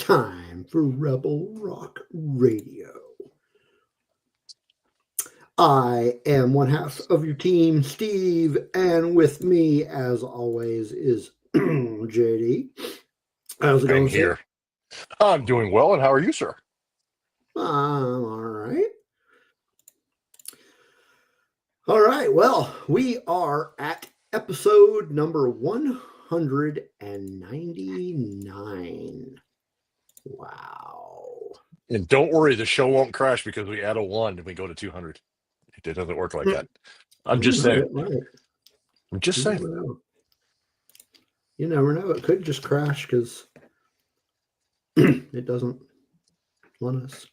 time for Rebel Rock Radio. I am one half of your team, Steve, and with me, as always, is JD. How's it I'm going, sir? here. I'm doing well, and how are you, sir? I'm all right. All right. Well, we are at episode number 199. Wow. And don't worry, the show won't crash because we add a one and we go to 200. It doesn't work like that. I'm just saying. It might. I'm just You saying. never know. You never know. It could just crash because it doesn't want us.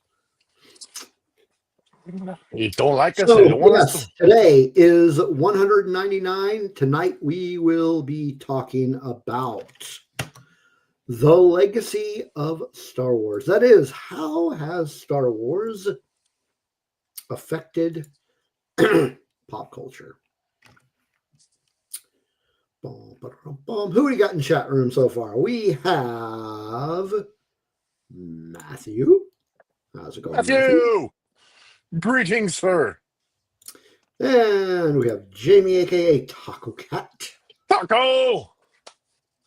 You don't like us, and you So, don't want us yes, to. today is 199. Tonight we will be talking about the legacy of Star Wars. That is, how has Star Wars affected pop culture? Boom, ba-dum, boom. Who we got in chat room so far? We have Matthew. How's it going, Matthew? Matthew! Greetings, sir. And we have Jamie, aka Taco Cat. Taco!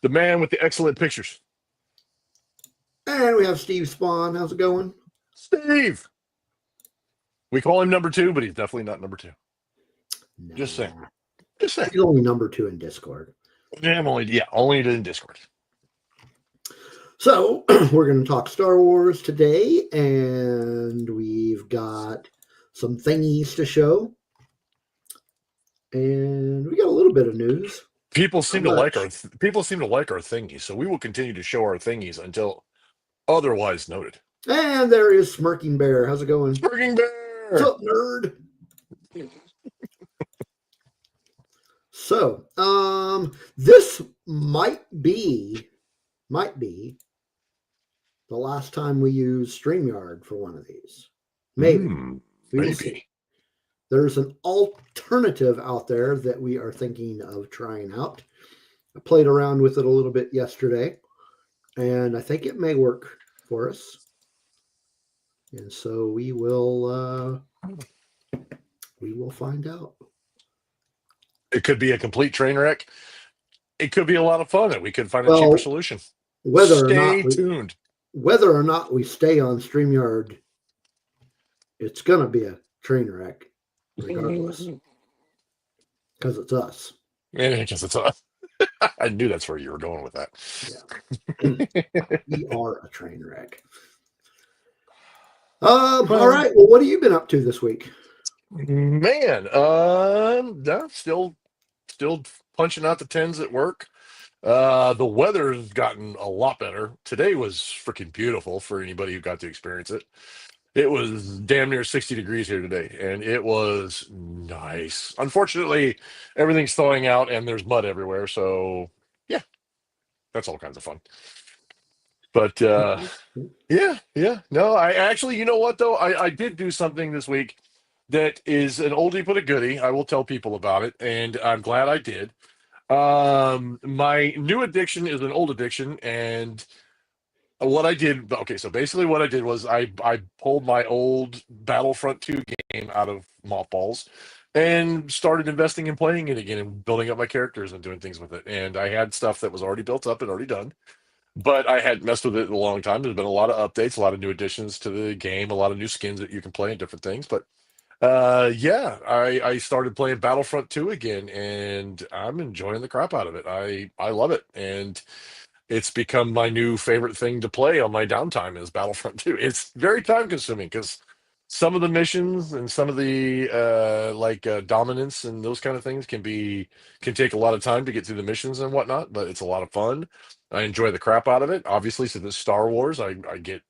The man with the excellent pictures. And we have Steve Spawn. How's it going? Steve! We call him number two, but he's definitely not number two. Nah. Just saying. Just saying. He's only number 2 in Discord. Yeah, only in Discord. So we're going to talk Star Wars today, and we've got some thingies to show, and we got a little bit of news. People seem to like our thingies, so we will continue to show our thingies until otherwise noted. And there is Smirking Bear. How's it going? Smirking Bear! What's up, nerd? So, this might be the last time we use StreamYard for one of these. Maybe. Maybe. There's an alternative out there that we are thinking of trying out. I played around with it a little bit yesterday, and I think it may work for us. And so we will find out. It could be a complete train wreck. It could be a lot of fun, and we could find a cheaper solution. Stay tuned. Whether or not we stay on StreamYard, it's going to be a train wreck regardless. Because it's us. Yeah, because it's us. I knew that's where you were going with that. Yeah. We are a train wreck. All right. Well, what have you been up to this week? Man, still punching out the tens at work. The weather's gotten a lot better. Today was freaking beautiful for anybody who got to experience it. It was damn near 60 degrees here today, and it was nice. Unfortunately, everything's thawing out, and there's mud everywhere, so yeah, that's all kinds of fun. But yeah. No, I actually, you know what, though? I did do something this week that is an oldie but a goodie. I will tell people about it, and I'm glad I did. My new addiction is an old addiction, and what I did, okay, so basically what I did was I pulled my old Battlefront 2 game out of mothballs and started investing in playing it again and building up my characters and doing things with it. And I had stuff that was already built up and already done, but I hadn't messed with it in a long time. There's been a lot of updates, a lot of new additions to the game, a lot of new skins that you can play and different things. But yeah, I started playing Battlefront 2 again, and I'm enjoying the crap out of it. I love it, and it's become my new favorite thing to play on my downtime is Battlefront 2. It's very time consuming because some of the missions and some of the dominance and those kind of things can take a lot of time to get through the missions and whatnot, but it's a lot of fun. I enjoy the crap out of it. Obviously, since it's Star Wars, I get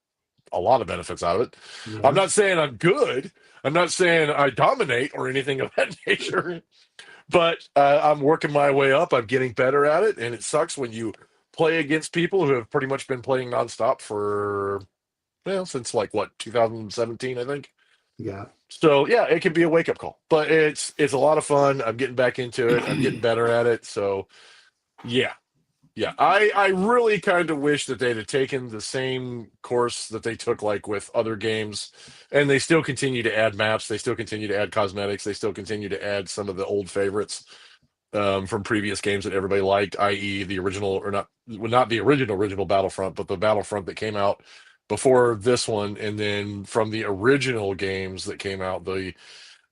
a lot of benefits out of it. Yeah. I'm not saying I'm good. I'm not saying I dominate or anything of that nature, but I'm working my way up. I'm getting better at it, and it sucks when you play against people who have pretty much been playing nonstop for, since 2017, I think. Yeah. So yeah, it can be a wake up call, but it's a lot of fun. I'm getting back into it. I'm getting better at it. So yeah, Yeah, I really kind of wish that they'd have taken the same course that they took like with other games, and they still continue to add maps, they still continue to add cosmetics, they still continue to add some of the old favorites from previous games that everybody liked, i.e., the original or not, well, not the original Battlefront, but the Battlefront that came out before this one, and then from the original games that came out, the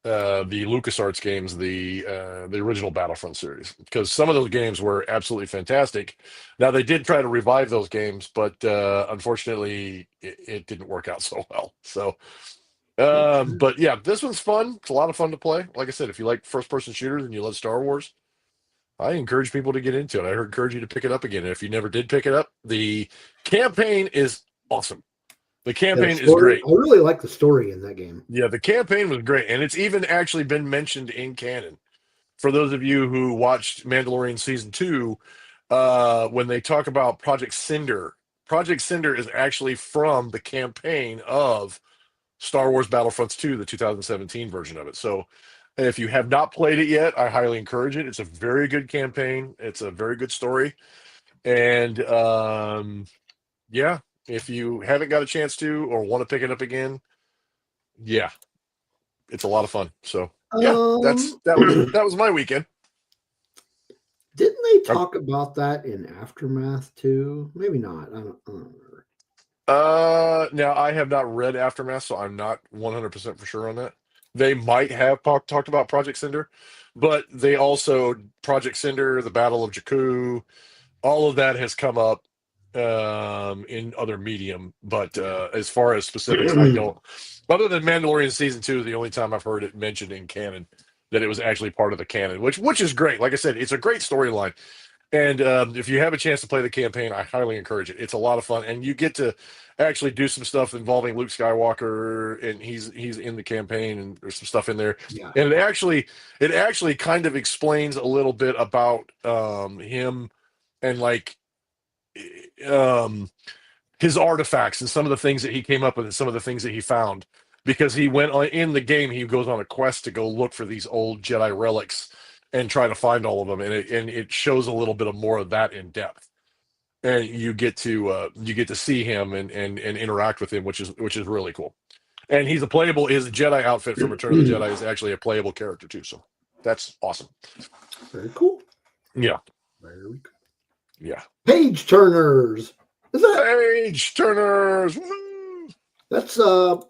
LucasArts games, the original Battlefront series, because some of those games were absolutely fantastic. Now they did try to revive those games, but unfortunately, it didn't work out so well. So, but yeah, this one's fun. It's a lot of fun to play. Like I said, if you like first-person shooters and you love Star Wars, I encourage people to get into it. I encourage you to pick it up again. And if you never did pick it up, the campaign is awesome. The Yeah, the campaign is story, great. I really like the story in that game. Yeah, the campaign was great, and it's even actually been mentioned in canon. For those of you who watched Mandalorian season 2, when they talk about Project Cinder is actually from the campaign of Star Wars Battlefronts 2, the 2017 version of it. So if you have not played it yet, I highly encourage it. It's a very good campaign. It's a very good story. And yeah, if you haven't got a chance to or want to pick it up again, yeah, it's a lot of fun. So yeah, Um, that was my weekend. didn't they Um, talk about that in Aftermath too? Maybe not. I don't remember. Now I have not read Aftermath, so I'm not 100% for sure on that. They might have talked about Project Cinder, but they also Project Cinder, the Battle of Jakku, all of that has come up in other medium. But as far as specifics, I don't. Other than Mandalorian season 2, the only time I've heard it mentioned in canon that it was actually part of the canon, which is great. Like I said, it's a great storyline. And if you have a chance to play the campaign, I highly encourage it. It's a lot of fun, and you get to actually do some stuff involving Luke Skywalker, and he's in the campaign, and there's some stuff in there, Yeah. and it actually kind of explains a little bit about him and like um, his artifacts and some of the things that he came up with and some of the things that he found because he went on in the game. He goes on a quest to go look for these old Jedi relics and try to find all of them, and it shows a little bit of more of that in depth, and you get to see him and interact with him, which is really cool. And he's a playable. His Jedi outfit from Return of the Jedi is actually a playable character too, so that's awesome. Very cool. Yeah, Very cool. yeah. Page turners. Is that Page turners. Woo! that's Don't.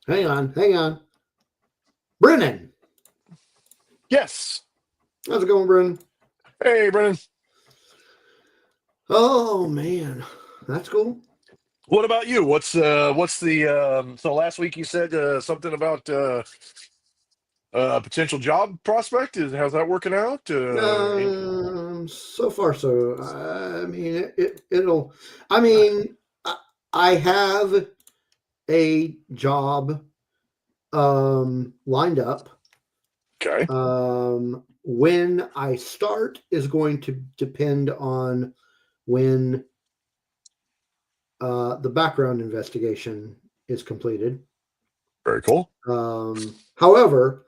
hang on. Brennan. Yes. How's it going, Brennan? Hey, Brennan. Oh man. That's cool. What about you? What's the so last week you said something about a potential job prospect? How's that working out? So far, so I mean, it'll. I mean, I have a job lined up. Okay. When I start is going to depend on when the background investigation is completed. Very cool. However,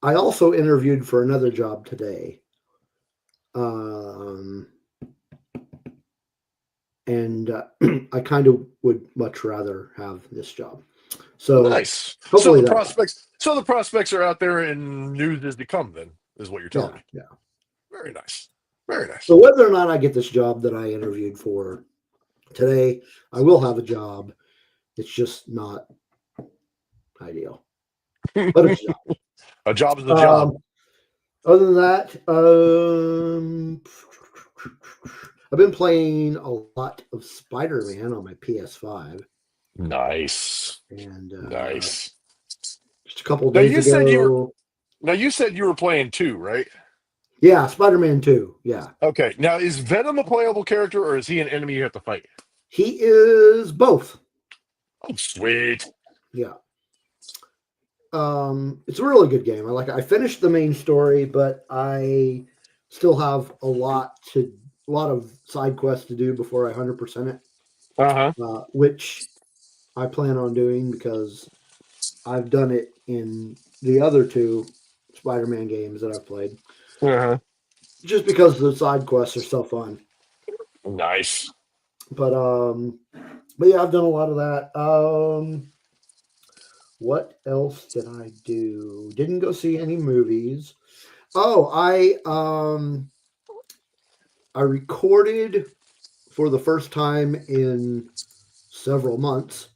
I also interviewed for another job today. And I kind of would much rather have this job. So Nice. hopefully So the prospects are out there and news is to come then, is what you're telling me. Yeah. Very nice. Very nice. So whether or not I get this job that I interviewed for today, I will have a job. It's just not ideal. But it's a job. A job is a job. Other than that, I've been playing a lot of Spider-Man on my PS5. Nice. And Nice. just a couple of days ago. You said you were playing 2, right? Yeah, Spider-Man 2. Yeah. Okay. Now, is Venom a playable character, or is he an enemy you have to fight? He is both. Oh, sweet. Yeah. It's a really good game. I finished the main story, but I still have a lot of side quests to do before I 100% it. Which I plan on doing because I've done it in the other 2 Spider-Man games that I've played, Uh-huh. just because the side quests are so fun. Nice. But but yeah, I've done a lot of that. What else did I do? Didn't go see any movies. Oh, I recorded for the first time in several months.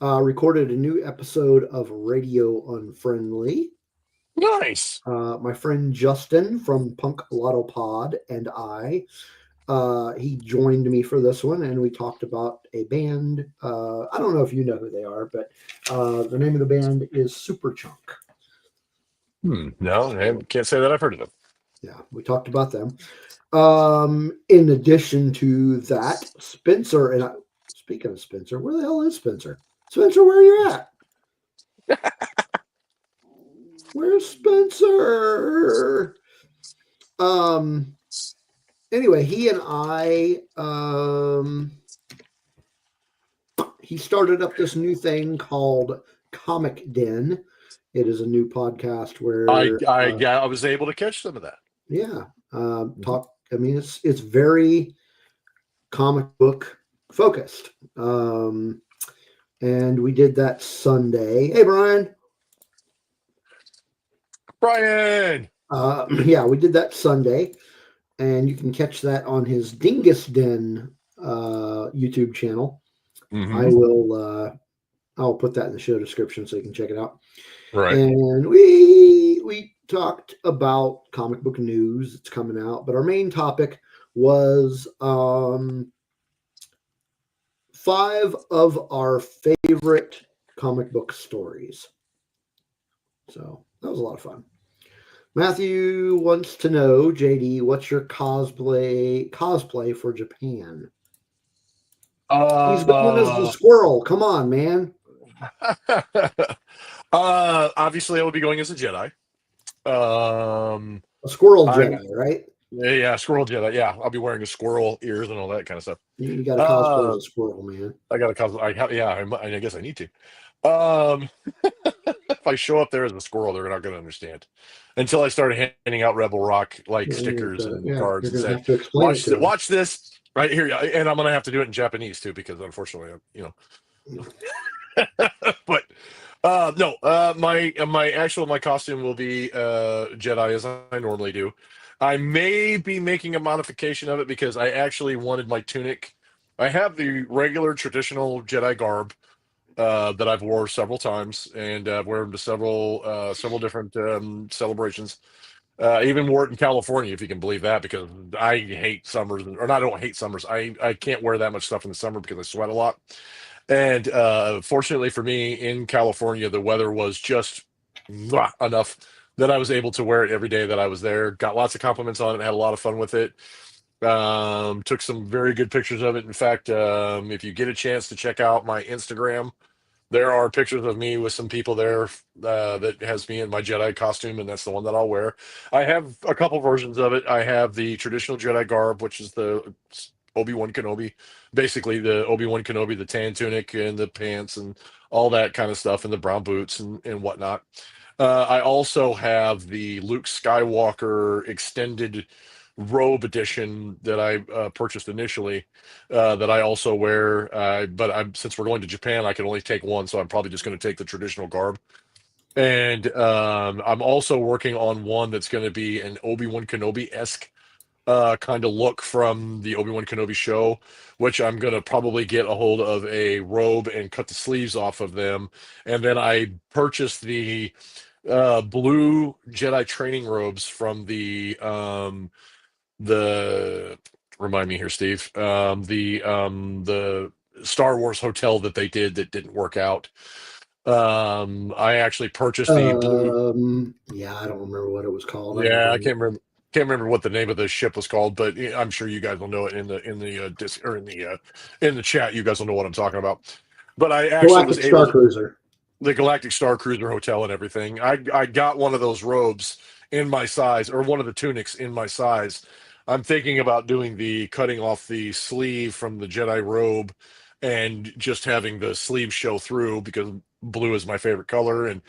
Recorded a new episode of Radio Unfriendly. Nice. My friend Justin from Punk Lotto Pod and he joined me for this one, and we talked about a band. I don't know if you know who they are, but the name of the band is Superchunk. No, I can't say that I've heard of them. Yeah, we talked about them. In addition to that, Spencer and I, speaking of Spencer, where the hell is Spencer? Spencer, where are you at? Where's Spencer? Anyway, he and he started up this new thing called Comic Den. It is a new podcast where I was able to catch some of that. yeah, talk. I mean, it's very comic book focused. And we did that Sunday. Hey, Brian. Brian. Yeah, we did that Sunday, and you can catch that on his Dingus Den YouTube channel. Mm-hmm. I'll put that in the show description so you can check it out. Right. And we talked about comic book news that's coming out, but our main topic was 5 of our favorite comic book stories. So that was a lot of fun. Matthew wants to know, JD, what's your cosplay for Japan? He's going as the squirrel. Come on, man. Obviously, I will be going as a Jedi. A squirrel Jedi, right? Yeah, squirrel Jedi. Yeah, I'll be wearing a squirrel ears and all that kind of stuff. You got to cosplay as a squirrel, man. I got to cosplay. I guess I need to. If I show up there as a squirrel, they're not going to understand until I started handing out Rebel Rock stickers and cards and said, "Watch this right here," and I'm going to have to do it in Japanese too because unfortunately, But no, my costume will be Jedi as I normally do. I may be making a modification of it because I actually wanted my tunic. I have the regular traditional Jedi garb that I've wore several times, and I've worn them to several different celebrations. I even wore it in California, if you can believe that, because I hate summers, or I don't hate summers. I can't wear that much stuff in the summer because I sweat a lot. And fortunately for me, in California, the weather was just enough that I was able to wear it every day that I was there. Got lots of compliments on it, had a lot of fun with it. Took some very good pictures of it. In fact, if you get a chance to check out my Instagram, there are pictures of me with some people there that has me in my Jedi costume, and that's the one that I'll wear. I have a couple versions of it. I have the traditional Jedi garb, which is the Obi-Wan Kenobi, basically the Obi-Wan Kenobi, the tan tunic and the pants and all that kind of stuff, and the brown boots and whatnot. I also have the Luke Skywalker extended robe edition that I purchased initially that I also wear. But since we're going to Japan, I can only take one, so I'm probably just going to take the traditional garb. And I'm also working on one that's going to be an Obi-Wan Kenobi-esque kind of look from the Obi-Wan Kenobi show, which I'm going to probably get a hold of a robe and cut the sleeves off of them. And then I purchased the blue Jedi training robes from the remind me here, Steve. The Star Wars hotel that they did that didn't work out. I actually purchased the blue. Yeah, I don't remember what it was called. Yeah, I can't remember what the name of the ship was called, but I'm sure you guys will know it in the chat. You guys will know what I'm talking about. But I actually was able Star Cruiser. The Galactic Star Cruiser Hotel and everything. I got one of those robes in my size, or one of the tunics in my size. I'm thinking about doing the cutting off the sleeve from the Jedi robe and just having the sleeve show through, because blue is my favorite color, and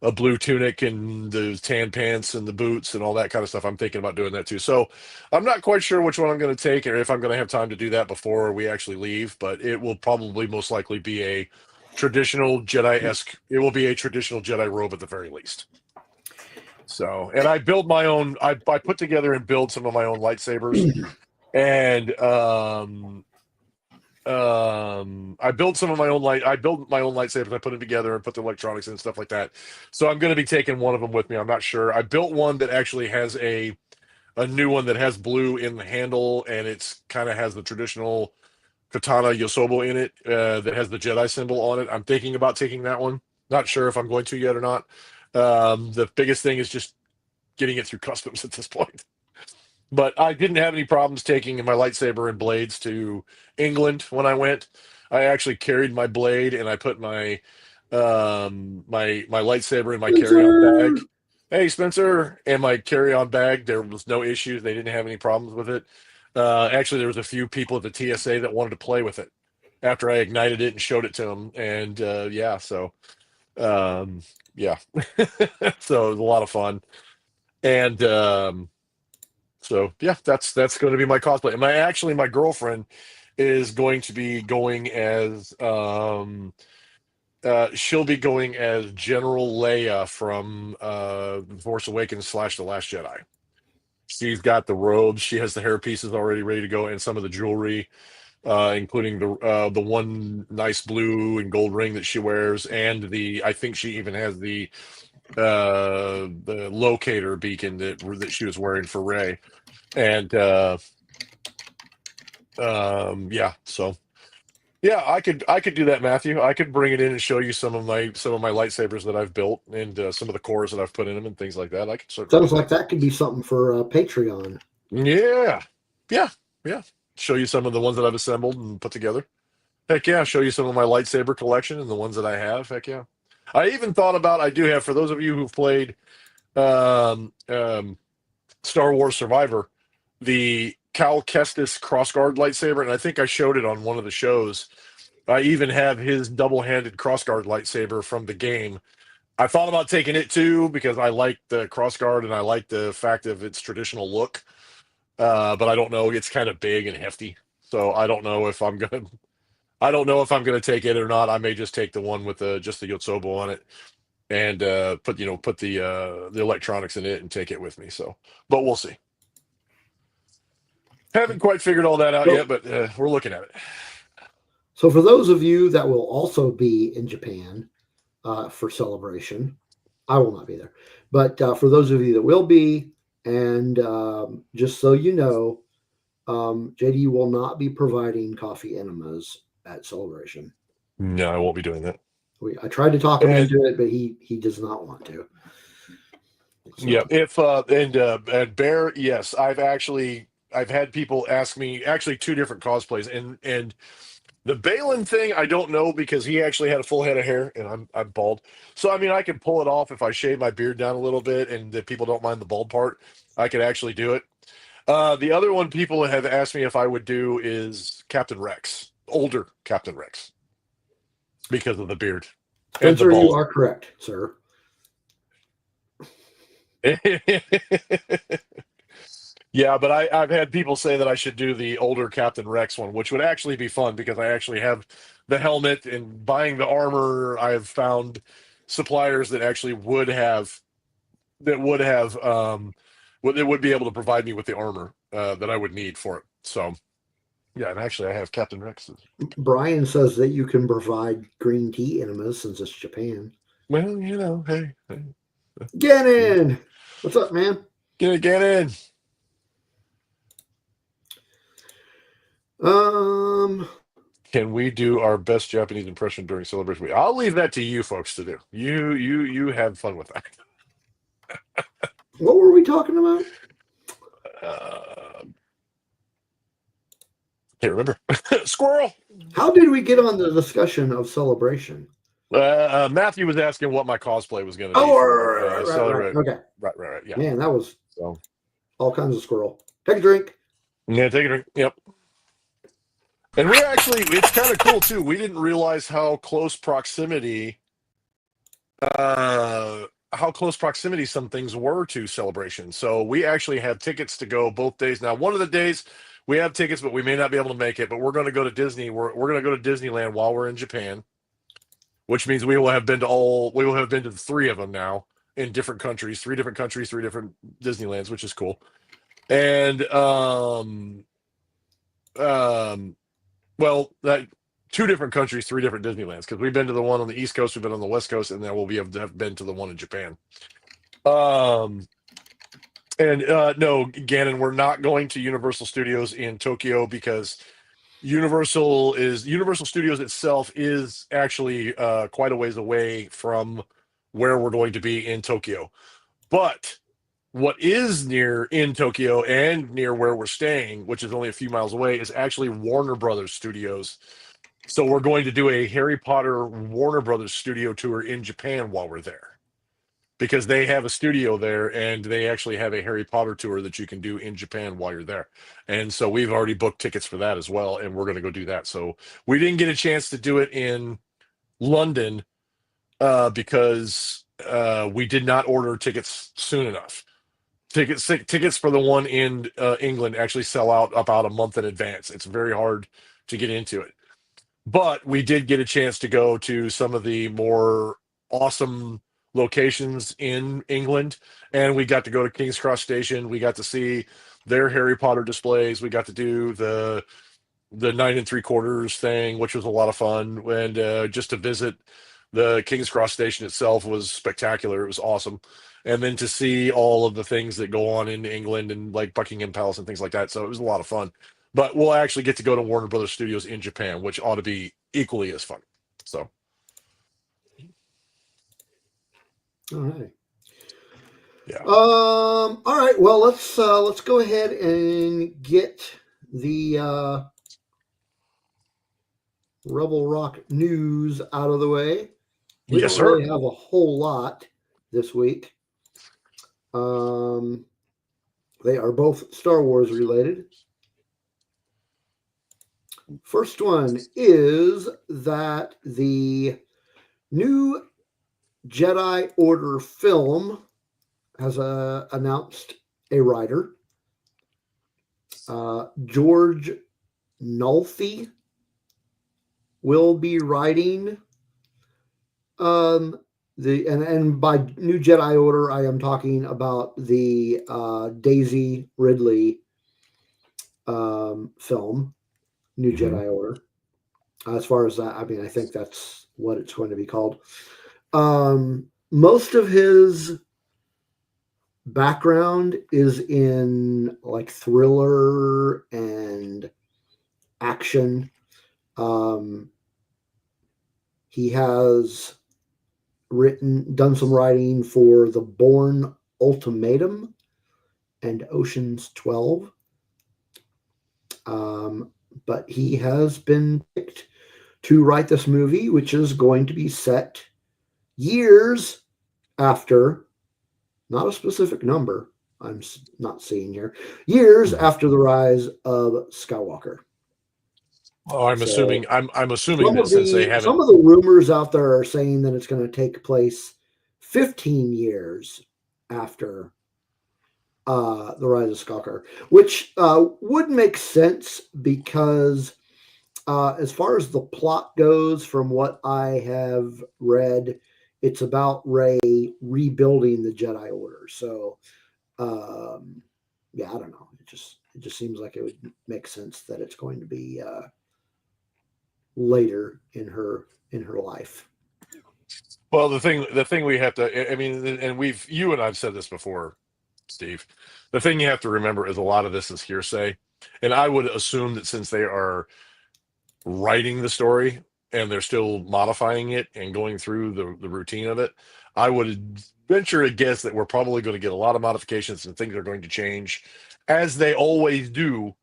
a blue tunic and the tan pants and the boots and all that kind of stuff. I'm thinking about doing that too. So I'm not quite sure which one I'm going to take or if I'm going to have time to do that before we actually leave, but it will probably most likely be a traditional Jedi-esque. It will be a traditional Jedi robe at the very least. So, and I build my own, I put together and build some of my own lightsabers, and I built some of my own I built my own lightsabers. I put them together and put the electronics in and stuff like that. So I'm going to be taking one of them with me. I'm not sure. I built one that actually has a new one that has blue in the handle, and it's kind of has the traditional katana yosobo in it, that has the Jedi symbol on it. I'm thinking about taking that one. Not sure if I'm going to yet or not. The biggest thing is just getting it through customs at this point. But I didn't have any problems taking my lightsaber and blades to England when I went. I actually carried my blade, and I put my my lightsaber in my carry-on bag. Hey, Spencer, and my carry-on bag. There was no issues. They didn't have any problems with it. Actually, there was a few people at the TSA that wanted to play with it after I ignited it and showed it to them. And yeah, so yeah, so it was a lot of fun. And so yeah, that's going to be my cosplay. And my girlfriend is going to be going as she'll be going as General Leia from Force Awakens / The Last Jedi. She's got the robes, she has the hair pieces already ready to go, and some of the jewelry, including the one nice blue and gold ring that she wears, and I think she even has the locator beacon that she was wearing for Rey. And yeah, so yeah, I could do that, Matthew. I could bring it in and show you some of my lightsabers that I've built, and some of the cores that I've put in them and things like that. I could certainly Sounds like that could be something for Patreon. yeah, yeah. Show you some of the ones that I've assembled and put together. Heck yeah, show you some of my lightsaber collection and the ones that I have. Heck yeah. I even thought about, I do have, for those of you who've played um, um, Star Wars Survivor, the Cal Kestis crossguard lightsaber, and I think I showed it on one of the shows. I even have his double-handed crossguard lightsaber from the game. I thought about taking it too because I like the crossguard and I like the fact of its traditional look. But I don't know. It's kind of big and hefty, so I don't know if I'm gonna. I don't know if I'm gonna take it or not. I may just take the one with just the Yotsobo on it, and put the electronics in it and take it with me. So, but we'll see. Haven't quite figured all that out yet, but we're looking at it. So for those of you that will also be in Japan for Celebration, I will not be there. But for those of you that will be, and just so you know, JD will not be providing coffee enemas at Celebration. No, I won't be doing that. I tried to talk him into it, but he does not want to. So. Yeah, if and Bear, yes, I've had people ask me, actually two different cosplays, and the Balin thing I don't know because he actually had a full head of hair and I'm bald. So I mean I can pull it off if I shave my beard down a little bit and that people don't mind the bald part. I could actually do it. The other one people have asked me if I would do is Captain Rex, older Captain Rex, because of the beard. Spencer, you are correct, sir. Yeah, but I've had people say that I should do the older Captain Rex one, which would actually be fun because I actually have the helmet, and buying the armor, I've found suppliers that actually would be able to provide me with the armor that I would need for it. So yeah, and actually I have Captain Rex's. Brian says that you can provide green tea enemas since it's Japan. Well, hey. Get in. What's up, man? Get in. Can we do our best Japanese impression during Celebration Week? I'll leave that to you folks to do. You have fun with that. What were we talking about? Can't remember. Squirrel. How did we get on the discussion of Celebration? Matthew was asking what my cosplay was going to be. Right. Okay. Right. Yeah. Man, that was all kinds of squirrel. Take a drink. Yeah, take a drink. Yep. And it's kind of cool too. We didn't realize how close proximity how close proximity some things were to Celebration. So we actually have tickets to go both days. Now, one of the days we have tickets, but we may not be able to make it. But we're going to go to Disney. We're going to go to Disneyland while we're in Japan, which means we will have been to all. We will have been to the three of them now in different countries, three different countries, three different Disneylands, which is cool. And um, well, that two different countries, three different Disneylands, because we've been to the one on the East Coast, we've been on the West Coast, and then we'll have been to the one in Japan. And no, Gannon, we're not going to Universal Studios in Tokyo because Universal Studios itself is actually quite a ways away from where we're going to be in Tokyo. But what is near in Tokyo and near where we're staying, which is only a few miles away, is actually Warner Brothers Studios. So we're going to do a Harry Potter Warner Brothers studio tour in Japan while we're there, because they have a studio there and they actually have a Harry Potter tour that you can do in Japan while you're there. And so we've already booked tickets for that as well, and we're going to go do that. So we didn't get a chance to do it in London because we did not order tickets soon enough. Tickets for the one in England actually sell out about a month in advance. It's very hard to get into it. But we did get a chance to go to some of the more awesome locations in England, and we got to go to King's Cross Station. We got to see their Harry Potter displays. We got to do the 9 3/4 thing, which was a lot of fun, and just to visit the King's Cross Station itself was spectacular. It was awesome, and then to see all of the things that go on in England and like Buckingham Palace and things like that. So it was a lot of fun. But we'll actually get to go to Warner Brothers Studios in Japan, which ought to be equally as fun. So, All right. yeah. All right. Well, let's go ahead and get the Rebel Rock news out of the way. We Yes, don't sir. really have a whole lot this week. They are both Star Wars related. First one is that the new Jedi Order film has announced a writer. George Nolfi will be writing and by New Jedi Order I am talking about the Daisy Ridley film, New Jedi Order. As far as that, I mean, I think that's what it's going to be called. Most of his background is in like thriller and action. He has done some writing for The Bourne Ultimatum and Ocean's 12. But he has been picked to write this movie, which is going to be set years after, not a specific number I'm not seeing here, years after the rise of Skywalker. Oh, I'm So assuming that since they haven't, some of the rumors out there are saying that it's going to take place 15 years after the rise of Skywalker, which would make sense because as far as the plot goes, from what I have read, it's about Rey rebuilding the Jedi Order. So, yeah, I don't know. It just seems like it would make sense that it's going to be later in her life. well, the thing we have to, I mean, and you and I've said this before, Steve. The thing you have to remember is a lot of this is hearsay, and I would assume that since they are writing the story and they're still modifying it and going through the routine of it, I would venture a guess that we're probably going to get a lot of modifications and things are going to change, as they always do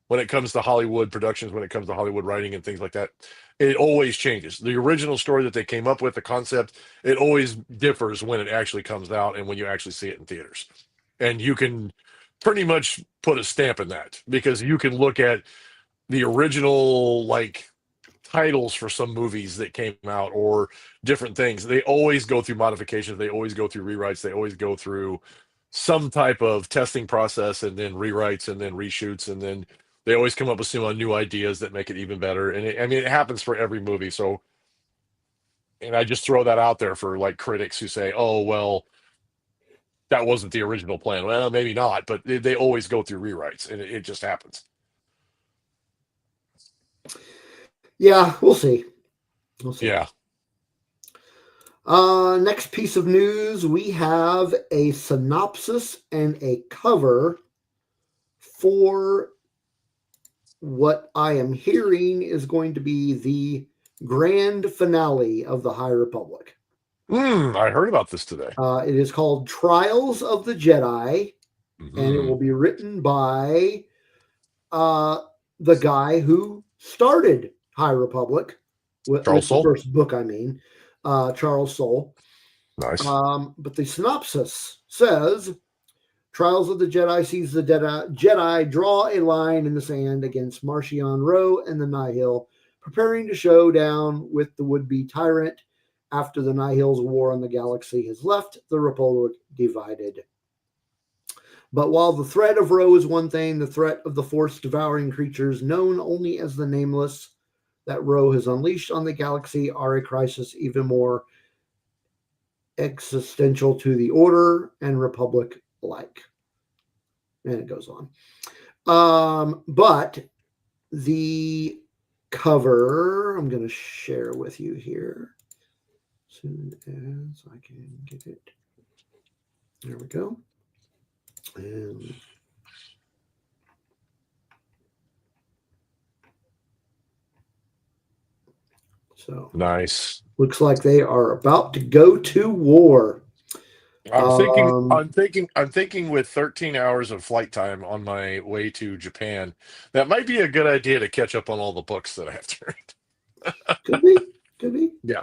when it comes to Hollywood productions, when it comes to Hollywood writing and things like that. It always changes. The original story that they came up with, the concept, it always differs when it actually comes out and when you actually see it in theaters. And you can pretty much put a stamp in that because you can look at the original like titles for some movies that came out or different things. They always go through modifications. They always go through rewrites. They always go through some type of testing process and then rewrites and then reshoots. And then they always come up with some new ideas that make it even better. And I mean, it happens for every movie. So, and I just throw that out there for like critics who say, oh, well, that wasn't the original plan. Well, maybe not, but they always go through rewrites and it just happens. Yeah, we'll see. We'll see. Yeah. Next piece of news, we have a synopsis and a cover for what I am hearing is going to be the grand finale of the High Republic. I heard about this today. It is called Trials of the Jedi, and it will be written by the guy who started High Republic with the first book. I mean, Charles Soule. Nice. But the synopsis says, Trials of the Jedi sees the Jedi draw a line in the sand against Marchion Ro and the Nihil, preparing to show down with the would-be tyrant. After the Nihil's war on the galaxy has left the Republic divided. But while the threat of Ro is one thing, the threat of the Force-devouring creatures known only as the Nameless that Ro has unleashed on the galaxy are a crisis even more existential to the Order and Republic alike. And it goes on. But the cover, I'm going to share with you here as soon as I can get it. There we go. And so nice. Looks like they are about to go to war. I'm thinking with 13 hours of flight time on my way to Japan, that might be a good idea to catch up on all the books that I have to read. Could be. Yeah.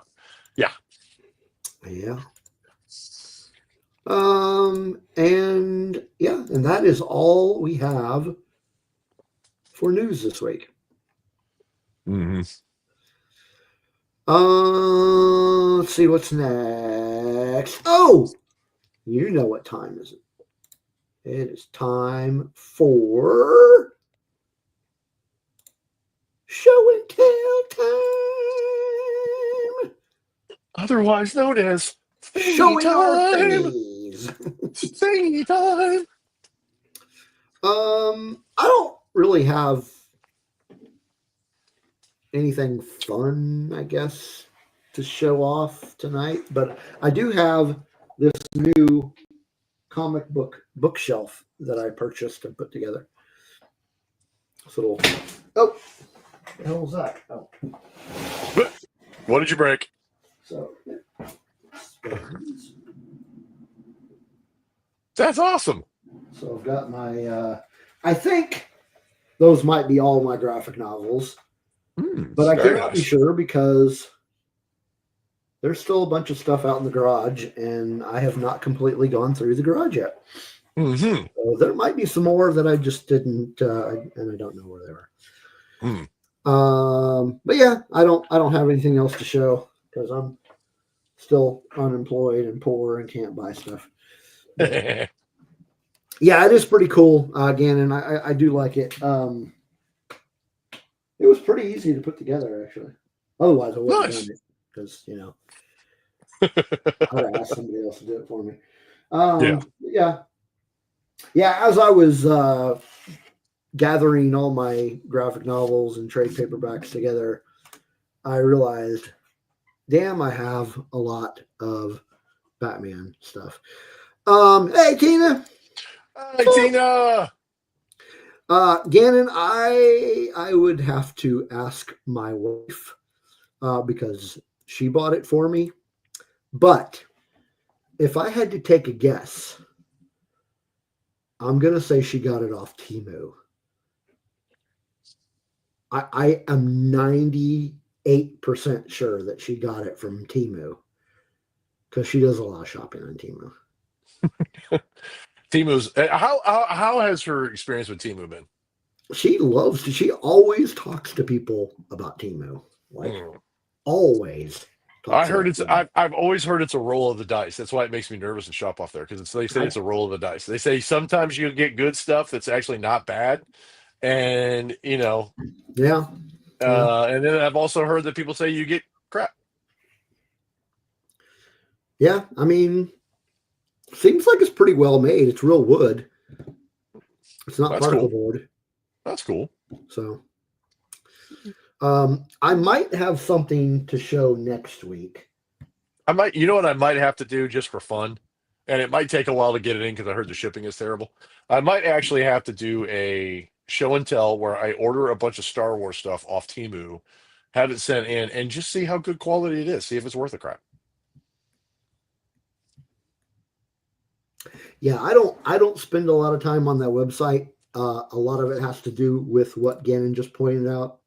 And that is all we have for news this week. Let's see what's next. Oh, you know what time is it? It is time for show and tell time. Otherwise known as showing our thingies. Thingy time. I don't really have anything fun, I guess, to show off tonight, but I do have this new comic book bookshelf that I purchased and put together. This little, what the hell was that? Oh. What did you break? So, that's awesome. So I've got my, I think those might be all my graphic novels, but I cannot be sure because there's still a bunch of stuff out in the garage and I have not completely gone through the garage yet. So there might be some more that I just didn't, and I don't know where they were. But yeah, I don't have anything else to show because I'm still unemployed and poor and can't buy stuff. Yeah, it is pretty cool. Again, and I do like it. It was pretty easy to put together, actually. Otherwise, I wouldn't have done it because I'd have asked somebody else to do it for me. Yeah. As I was gathering all my graphic novels and trade paperbacks together, I realized, damn, I have a lot of Batman stuff. Hey, Tina. Hi, Tina. Gannon, I would have to ask my wife because she bought it for me. But if I had to take a guess, I'm going to say she got it off Temu. I am 98% sure that she got it from Temu because she does a lot of shopping on Temu. Temu's how has her experience with Temu been? She loves to. She always talks to people about Temu. Like Hmm. always I talks heard about it's. that. I've always heard it's a roll of the dice. That's why it makes me nervous to shop off there because they say I, it's a roll of the dice. They say sometimes you get good stuff that's actually not bad, and yeah, yeah, and then I've also heard that people say you get crap. yeah. I mean, seems like it's pretty well made. It's real wood. It's not That's particle cool. board. That's cool. So I might have something to show next week. I might. You know what I might have to do just for fun, and it might take a while to get it in because I heard the shipping is terrible. I might actually have to do a show and tell where I order a bunch of Star Wars stuff off Temu, have it sent in, and just see how good quality it is. See if it's worth the crap. Yeah, I don't spend a lot of time on that website. A lot of it has to do with what Gannon just pointed out.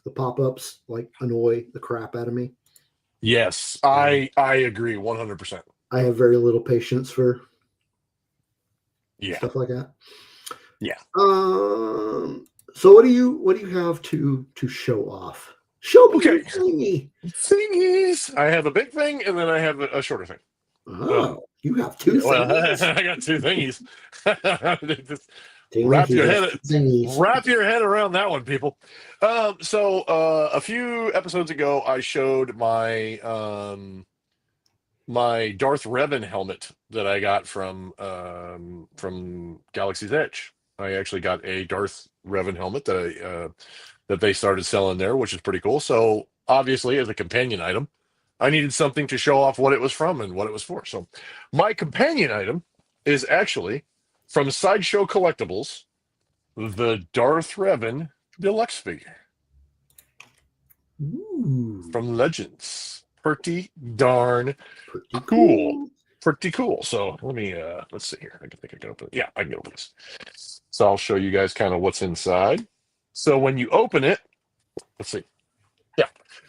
The pop-ups like annoy the crap out of me. Yes, Um, I agree 100%. I have very little patience for Yeah, stuff like that. yeah. So what do you have to show off? Show me your Okay, thingy. thingies. I have a big thing, and then I have a shorter thing. So, Oh, you have two yeah, well, thingies. I got two thingies. Just Dang, wrap he your has head two thingies. wrap your head around that one, people. So a few episodes ago, I showed my Darth Revan helmet that I got from Galaxy's Edge. I actually got a Darth Revan helmet that they started selling there, which is pretty cool. So obviously, as a companion item, I needed something to show off what it was from and what it was for. So my companion item is actually from Sideshow Collectibles, the Darth Revan deluxe figure Ooh, from Legends. Pretty darn pretty cool. cool. Pretty cool. So let's see here. I think I can open it. Yeah, I can open this. So I'll show you guys kind of what's inside. So when you open it, let's see. Yeah.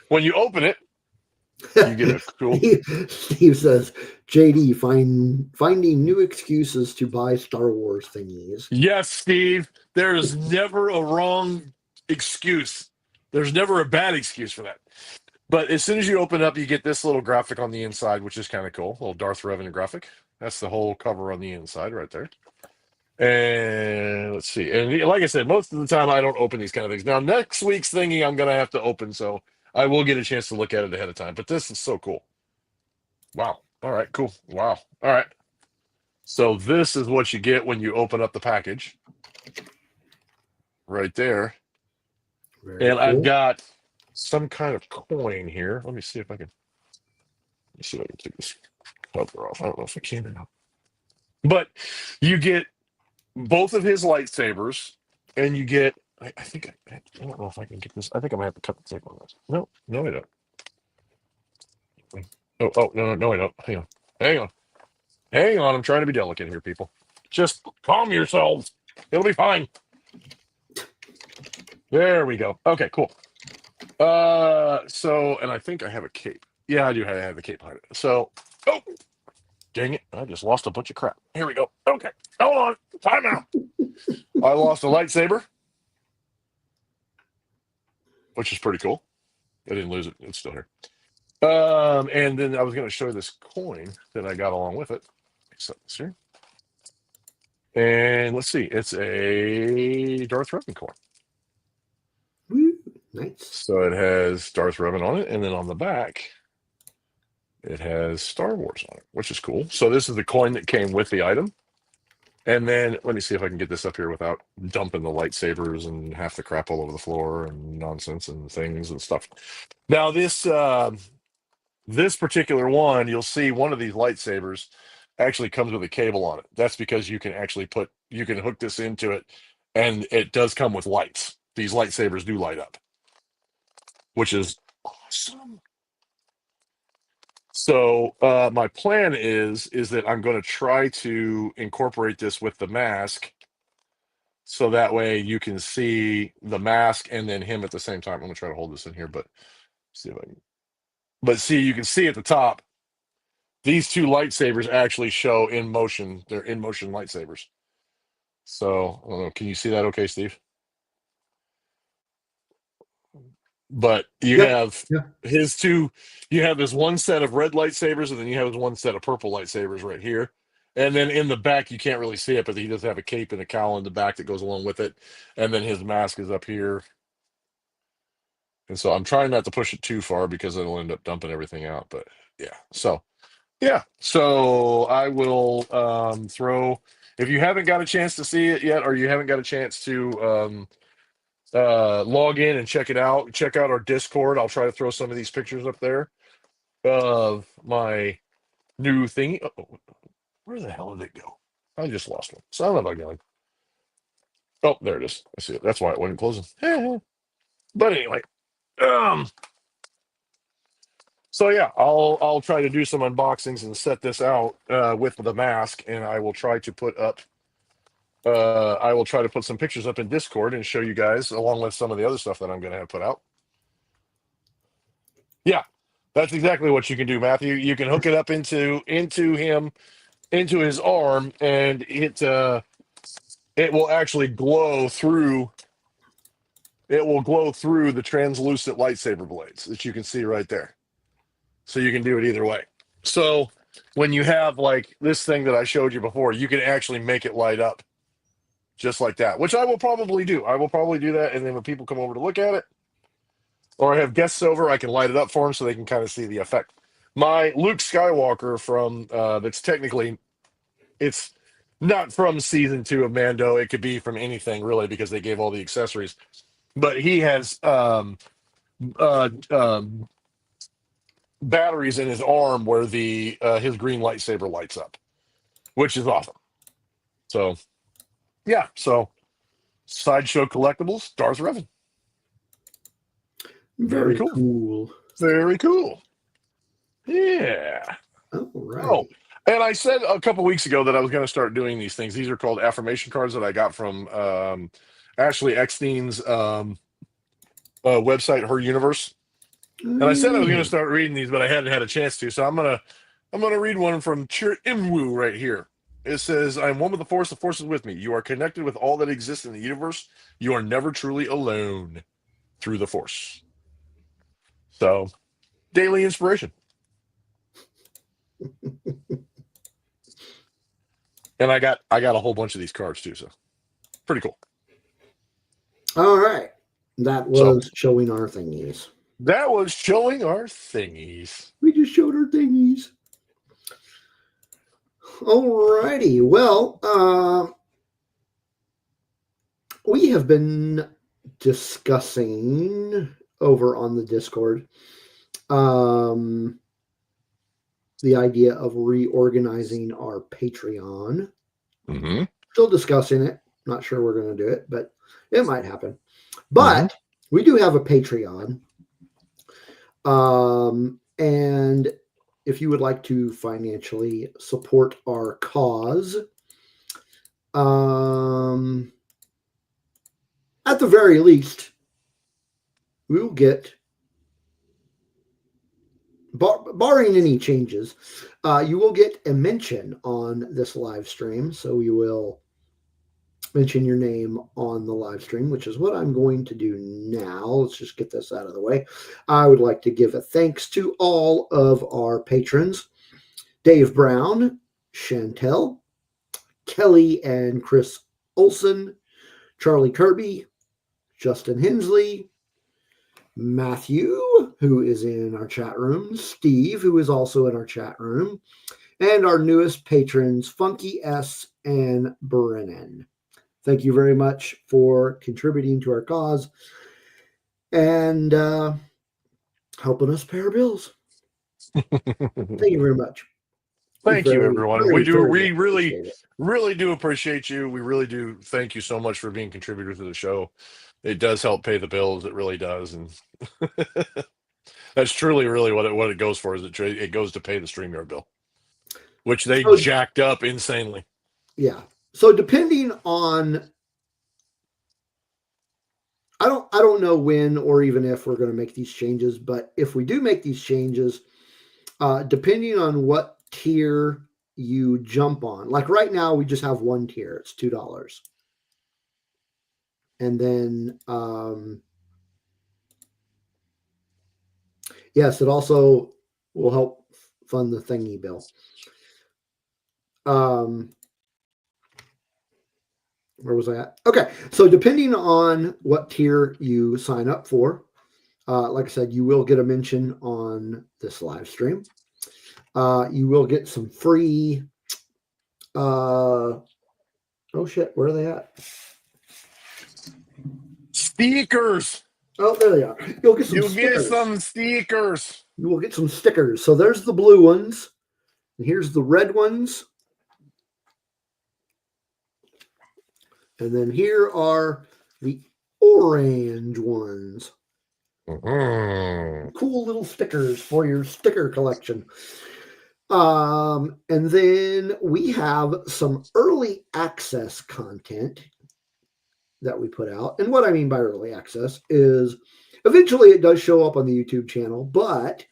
When you open it, you get a cool. Steve says, JD finding new excuses to buy Star Wars thingies. Yes, Steve. There is never a wrong excuse. There's never a bad excuse for that. But as soon as you open up, you get this little graphic on the inside, which is kind of cool. Little Darth Revan graphic. That's the whole cover on the inside right there. And let's see. And like I said, most of the time I don't open these kind of things. Now, next week's thingy I'm going to have to open, so I will get a chance to look at it ahead of time. But this is so cool. Wow. All right, cool. Wow. All right. So this is what you get when you open up the package right there. Very And I've cool. got some kind of coin here. Let me see if I can. Let's see if I can take this cover off. I don't know if I can or not. But you get both of his lightsabers, and you get. I think I don't know if I can get this. I think I'm gonna have to cut the tape on this. No, no, I don't. Oh, no, I don't. Hang on. I'm trying to be delicate here, people. Just calm yourselves. It'll be fine. There we go. Okay, cool. And I think I have a cape. Yeah, I do have a cape behind it. So, oh, dang it! I just lost a bunch of crap. Here we go. Okay, hold on. Time out. I lost a lightsaber, which is pretty cool. I didn't lose it. It's still here. And then I was going to show you this coin that I got along with it. Set this here. And let's see. It's a Darth Revan coin. Woo, nice. So it has Darth Revan on it, and then on the back, it has Star Wars on it, which is cool. So this is the coin that came with the item. And then let me see if I can get this up here without dumping the lightsabers and half the crap all over the floor and nonsense and things and stuff. Now this particular one, you'll see one of these lightsabers actually comes with a cable on it. That's because you can hook this into it, and it does come with lights. These lightsabers do light up, which is awesome. So my plan is that I'm going to try to incorporate this with the mask, so that way you can see the mask and then him at the same time. I'm going to try to hold this in here, but see if I can. But see, you can see at the top, these two lightsabers actually show in motion. They're in motion lightsabers. So I don't know. Can you see that? Okay, Steve. but you Yep. have Yeah. his two. You have this one set of red lightsabers, and then you have his one set of purple lightsabers right here. And then in the back, you can't really see it, but he does have a cape and a cowl in the back that goes along with it. And then his mask is up here. And so I'm trying not to push it too far because it'll end up dumping everything out. But yeah, so yeah, so I will throw. If you haven't got a chance to see it yet, or you haven't got a chance to log in and check it out, check out our Discord. I'll try to throw some of these pictures up there of my new thingy. Oh, where the hell did it go? I just lost one. Son of a gun. Oh, there it is. I see it. That's why it wasn't closing. But anyway, um, so yeah, I'll try to do some unboxings and set this out with the mask, and I will try to put up. I will try to put some pictures up in Discord and show you guys, along with some of the other stuff that I'm going to have put out. Yeah, that's exactly what you can do, Matthew. You can hook it up into his arm, and it will actually glow through. It will glow through the translucent lightsaber blades that you can see right there. So you can do it either way. So when you have like this thing that I showed you before, you can actually make it light up just like that, which I will probably do. I will probably do that, and then when people come over to look at it, or I have guests over, I can light it up for them so they can kind of see the effect. My Luke Skywalker from that's technically, it's not from season 2 of Mando. It could be from anything really because they gave all the accessories. But he has uh, um, batteries in his arm where the his green lightsaber lights up, which is awesome. So yeah, so Sideshow Collectibles, Darth Revan. Very cool. Very cool. Yeah. All right. Oh, and I said a couple weeks ago that I was going to start doing these things. These are called affirmation cards that I got from Ashley Eckstein's website, Her Universe. And I said I was going to start reading these, but I hadn't had a chance to. So I'm gonna read one from Chir Imwu right here. It says, "I am one with the Force. The Force is with me. You are connected with all that exists in the universe. You are never truly alone through the Force." So, daily inspiration. And I got a whole bunch of these cards too, so pretty cool. All right. That was showing our thingies. That was showing our thingies. We just showed our thingies. All righty. Well, we have been discussing over on the Discord the idea of reorganizing our Patreon. Mm-hmm. Still discussing it. Not sure we're going to do it, but it might happen. But we do have a Patreon. And if you would like to financially support our cause, at the very least, we will get, barring any changes, you will get a mention on this live stream. So we will mention your name on the live stream, which is what I'm going to do now. Let's just get this out of the way. I would like to give a thanks to all of our patrons: Dave Brown, Chantel, Kelly and Chris Olson, Charlie Kirby, Justin Hensley, Matthew, who is in our chat room, Steve, who is also in our chat room, and our newest patrons, Funky S and Brennan. Thank you very much for contributing to our cause and helping us pay our bills. Thank you very much. Thank you, everyone. We really do appreciate you. We really do. Thank you so much for being contributors to the show. It does help pay the bills. It really does, and that's truly, really what it goes for. Is it goes to pay the StreamYard bill, which they jacked up insanely. Yeah. So depending on, I don't know when or even if we're going to make these changes, but if we do make these changes, depending on what tier you jump on, like right now we just have one tier, it's $2. And then Yes, it also will help fund the thingy bill. Where was I at? Okay, so depending on what tier you sign up for, like I said, you will get a mention on this live stream. You will get some free. Oh shit! Where are they at? Stickers. Oh, there they are. You'll get some You get stickers. some stickers. You will get some stickers. So there's the blue ones, and here's the red ones, and then here are the orange ones. Mm-hmm. Cool little stickers for your sticker collection. And then we have some early access content that we put out. And what I mean by early access is eventually it does show up on the YouTube channel, but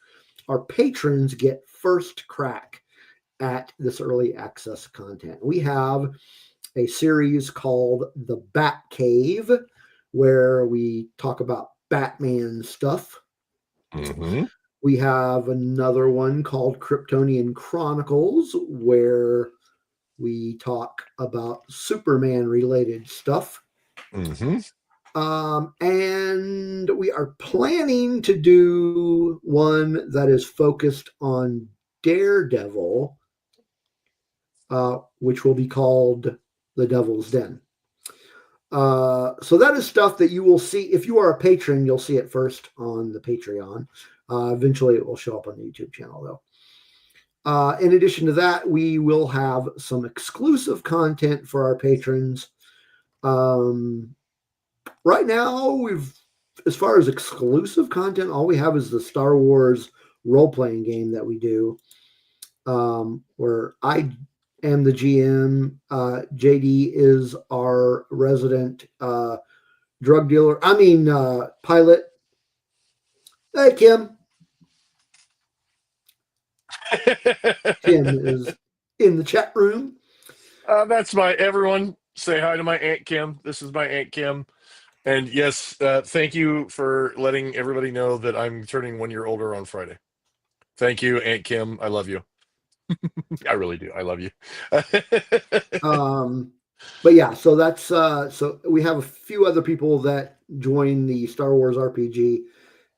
our patrons get first crack at this early access content. We have a series called The Bat Cave, where we talk about Batman stuff. Mm-hmm. We have another one called Kryptonian Chronicles, where we talk about Superman related stuff. Mm-hmm. And we are planning to do one that is focused on Daredevil, which will be called The Devil's Den. So that is stuff that you will see. If you are a patron, you'll see it first on the Patreon. Eventually, it will show up on the YouTube channel, though. In addition to that, we will have some exclusive content for our patrons. Right now, as far as exclusive content, all we have is the Star Wars role-playing game that we do, where I am the GM. JD is our resident drug dealer. Pilot. Hey, Kim. Kim is in the chat room. That's everyone say hi to my Aunt Kim. This is my Aunt Kim. And yes, thank you for letting everybody know that I'm turning 1 year older on Friday. Thank you, Aunt Kim. I love you. I really do. I love you. But yeah, so that's so we have a few other people that join the Star Wars RPG,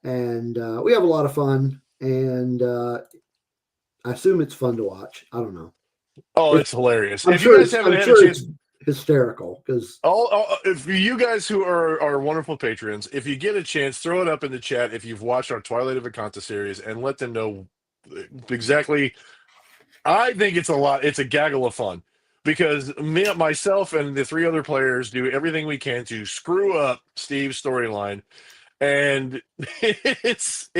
and we have a lot of fun. And I assume it's fun to watch. I don't know. Oh, it's hilarious. I'm If sure you guys haven't had a chance, it's hysterical because if you guys who are wonderful patrons, if you get a chance, throw it up in the chat if you've watched our Twilight of Akanta series and let them know exactly. I think it's a lot. It's a gaggle of fun because myself, and the 3 other players do everything we can to screw up Steve's storyline, and it's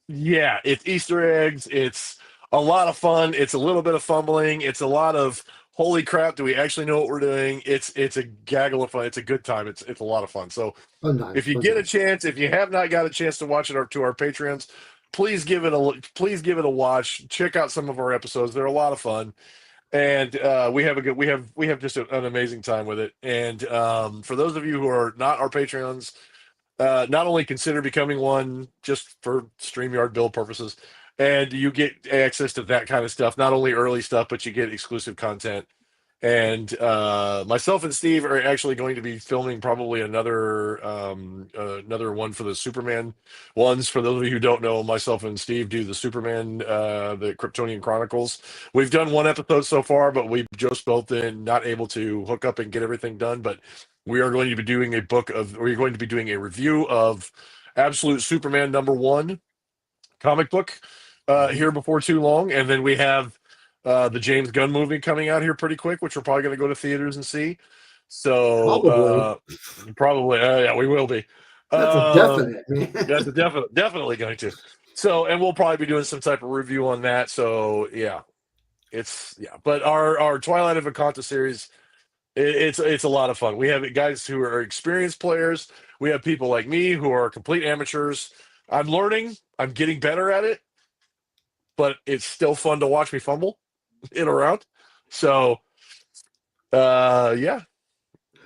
yeah, it's Easter eggs. It's a lot of fun. It's a little bit of fumbling. It's a lot of holy crap. Do we actually know what we're doing? It's a gaggle of fun. It's a good time. It's a lot of fun. So if you get a chance, if you have not got a chance to watch it to our Patreons, please give it a watch. Check out some of our episodes. They're a lot of fun, and we have just an amazing time with it. And for those of you who are not our Patreons, not only consider becoming one just for StreamYard build purposes, and you get access to that kind of stuff, not only early stuff, but you get exclusive content. And myself and Steve are actually going to be filming probably another one for the Superman ones. For those of you who don't know, myself and Steve do the Superman, the Kryptonian Chronicles. We've done one episode so far, but we've just both been not able to hook up and get everything done. But we are going to be doing we're going to be doing a review of Absolute Superman #1 comic book here before too long, and then we have the James Gunn movie coming out here pretty quick, which we're probably going to go to theaters and see. So probably, yeah, we will be. That's a definite, man. That's a definitely going to. So, and we'll probably be doing some type of review on that. So, yeah, But our Twilight of Akanta series, it's a lot of fun. We have guys who are experienced players. We have people like me who are complete amateurs. I'm learning. I'm getting better at it, but it's still fun to watch me fumble it around. So, yeah,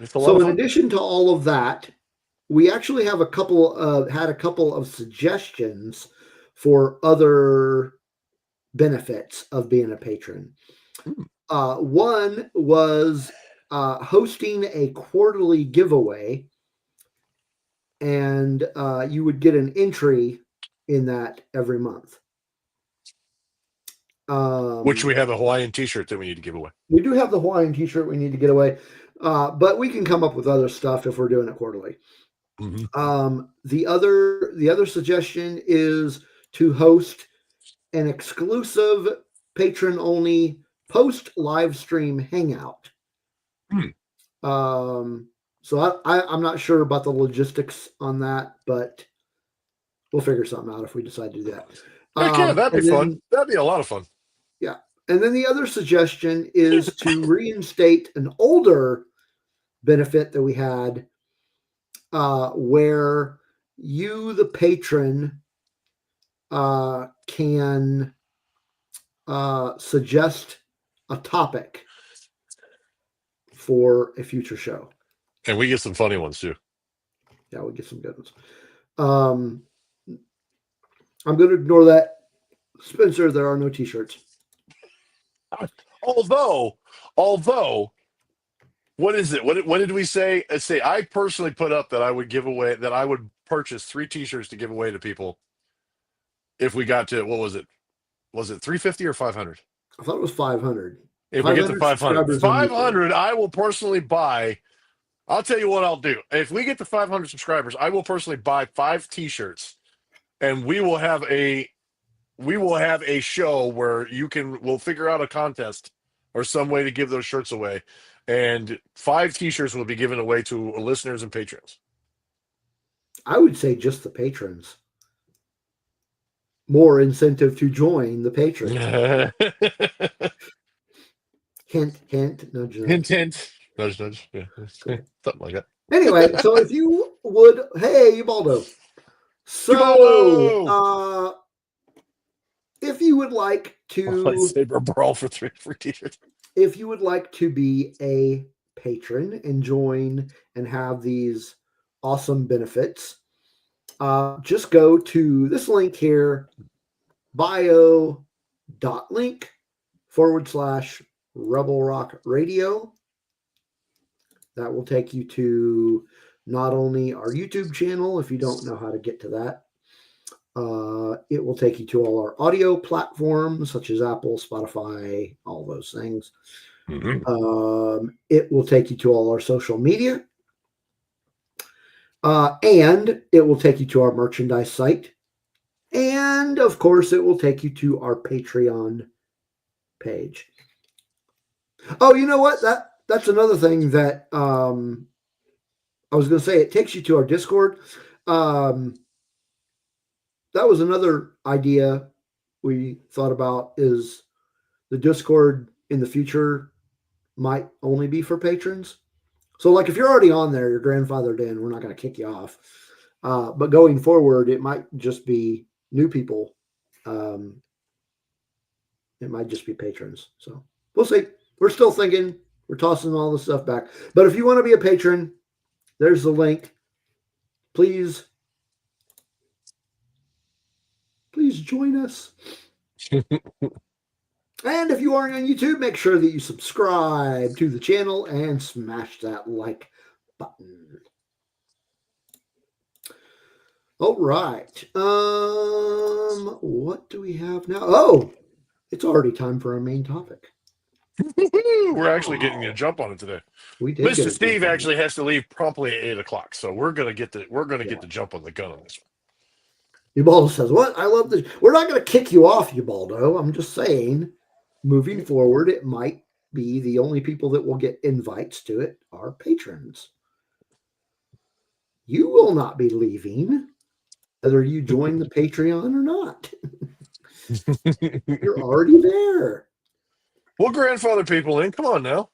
it's a lot of fun. In addition to all of that, we actually have had a couple of suggestions for other benefits of being a patron. One was hosting a quarterly giveaway, and you would get an entry in that every month. Which we have a Hawaiian T-shirt that we need to give away. We do have the Hawaiian T-shirt we need to get away, but we can come up with other stuff if we're doing it quarterly. Mm-hmm. The other suggestion is to host an exclusive patron-only post live stream hangout. So I'm not sure about the logistics on that, but we'll figure something out if we decide to do that. Yeah, that'd be fun. That'd be a lot of fun. Yeah. And then the other suggestion is to reinstate an older benefit that we had, where you, the patron, can suggest a topic for a future show. And we get some funny ones too. Yeah, we get some good ones. I'm going to ignore that. Spencer, there are no T-shirts. Although, what is it? What did we say? Say I personally put up that I would purchase 3 T-shirts to give away to people if we got to, what was it? Was it 350 or 500? I thought it was 500. If we get to 500, I will personally buy. I'll tell you what I'll do. If we get to 500 subscribers, I will personally buy 5 T-shirts, and we will have a show where we'll figure out a contest or some way to give those shirts away, and 5 T-shirts will be given away to listeners and patrons. I would say just the patrons. More incentive to join the patrons. Hint, hint, nudge, nudge. Hint, nudge, nudge. Yeah. Cool. Something like that. Anyway, so if you would, hey, Ubaldo. So, if you would like to lightsaber brawl for 3 free T-shirts. If you would like to be a patron and join and have these awesome benefits, just go to this link here, bio.link/Rebel Rock Radio. That will take you to not only our YouTube channel, if you don't know how to get to that. It will take you to all our audio platforms, such as Apple, Spotify, all those things. Mm-hmm. It will take you to all our social media. And it will take you to our merchandise site. And, of course, it will take you to our Patreon page. Oh, you know what? That's another thing that I was going to say. It takes you to our Discord. That was another idea we thought about, is the Discord in the future might only be for patrons. So, like, if you're already on there, you're grandfathered in, we're not going to kick you off. But going forward, it might just be new people. It might just be patrons. So we'll see. We're still thinking. We're tossing all this stuff back. But if you want to be a patron, there's the link. Please join us. And if you aren't on YouTube, make sure that you subscribe to the channel and smash that like button. All right. What do we have now? Oh, it's already time for our main topic. We're actually getting a jump on it today. We did. Mr. Steve actually has to leave promptly at 8:00, so we're gonna get the jump on the gun on this one. Ubaldo says, "What? I love this. We're not going to kick you off, Ubaldo. I'm just saying, moving forward, it might be the only people that will get invites to it are patrons. You will not be leaving, whether you join the Patreon or not. You're already there. We'll grandfather people in. Come on now."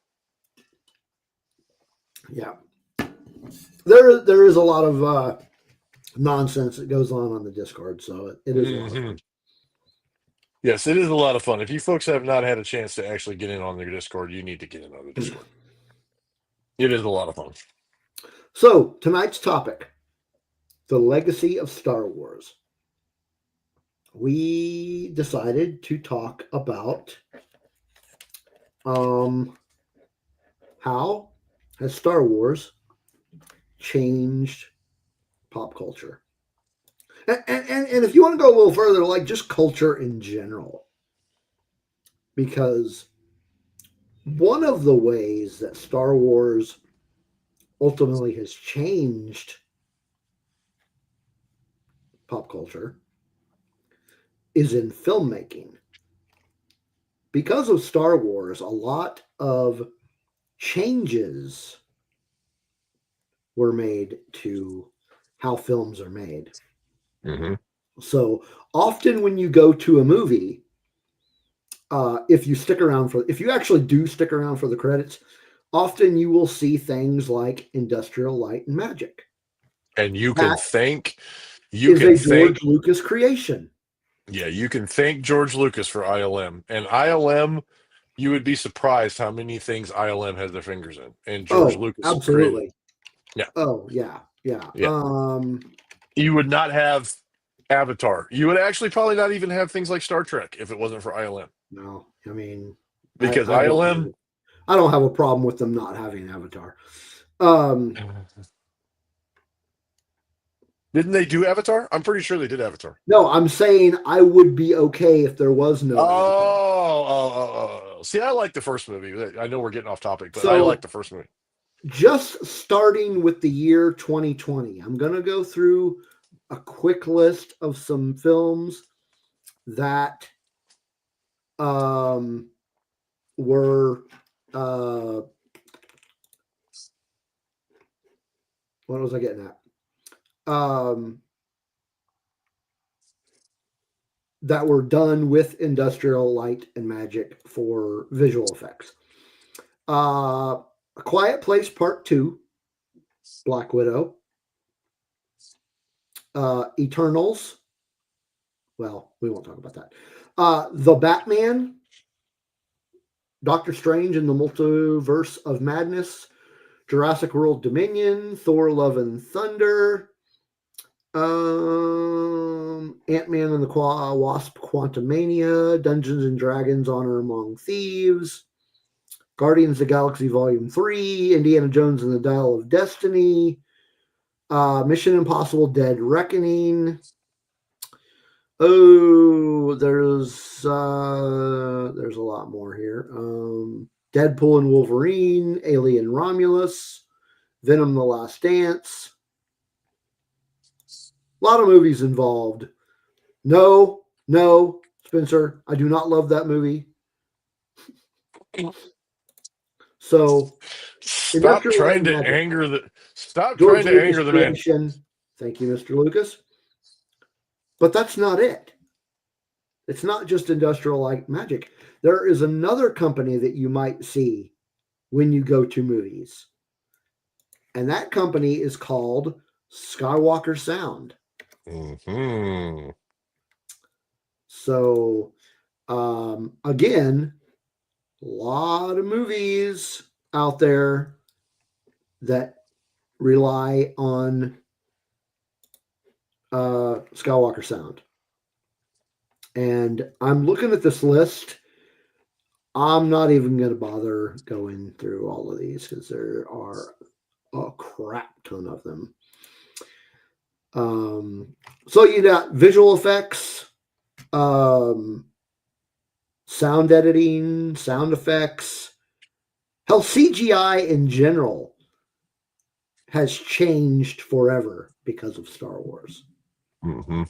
Yeah, there is a lot of nonsense that goes on the Discord, so it is a lot of fun. Yes, it is a lot of fun. If you folks have not had a chance to actually get in on the Discord, you need to get in on the Discord. It is a lot of fun. So tonight's topic, The legacy of Star Wars. We decided to talk about how has Star Wars changed pop culture. And if you want to go a little further, like just culture in general, because one of the ways that Star Wars ultimately has changed pop culture is in filmmaking. Because of Star Wars, a lot of changes were made to how films are made. Mm-hmm. So often when you go to a movie, if you actually do stick around for the credits, often you will see things like Industrial Light and Magic. And That you is can a George thank, Lucas creation. yeah, you can thank George Lucas for ILM. And ILM, you would be surprised how many things ILM has their fingers in, and George Oh, Lucas created it. absolutely. Yeah, Oh, yeah, yeah. yeah. You would not have Avatar. You would actually probably not even have things like Star Trek if it wasn't for ILM. No, I mean, Because I don't ILM, I don't have a problem with them not having Avatar. Um, didn't they do Avatar? I'm pretty sure they did Avatar. no, I'm saying I would be okay if there was no Avatar. See, I like the first movie. I know we're getting off topic, but I like So the first movie. just starting with the year 2020, I'm going to go through a quick list of some films that um, were what was I getting at? That were done with Industrial Light and Magic for visual effects. A Quiet Place Part 2, Black Widow, Eternals. Well, we won't talk about that. The Batman, Doctor Strange and the Multiverse of Madness, Jurassic World Dominion, Thor Love and Thunder, Ant-Man and the Wasp Quantumania, Dungeons and Dragons Honor Among Thieves, Guardians of the Galaxy Volume 3, Indiana Jones and the Dial of Destiny, Mission Impossible Dead Reckoning. Oh, there's a lot more here. Deadpool and Wolverine, Alien Romulus, Venom the Last Dance. A lot of movies involved. No, Spencer, I do not love that movie. So, Stop Industrial Light trying and to Magic, anger the. Stop George trying to Lucas anger the man. creation. Thank you, Mr. Lucas. But that's not it. It's not just Industrial Light and Magic. There is another company that you might see when you go to movies. And that company is called Skywalker Sound. Mm-hmm. So, again, a lot of movies out there that rely on Skywalker Sound. And I'm looking at this list. I'm not even going to bother going through all of these because there are a crap ton of them. So you got visual effects, sound editing, sound effects. Hell, CGI in general has changed forever because of Star Wars. Mm-hmm.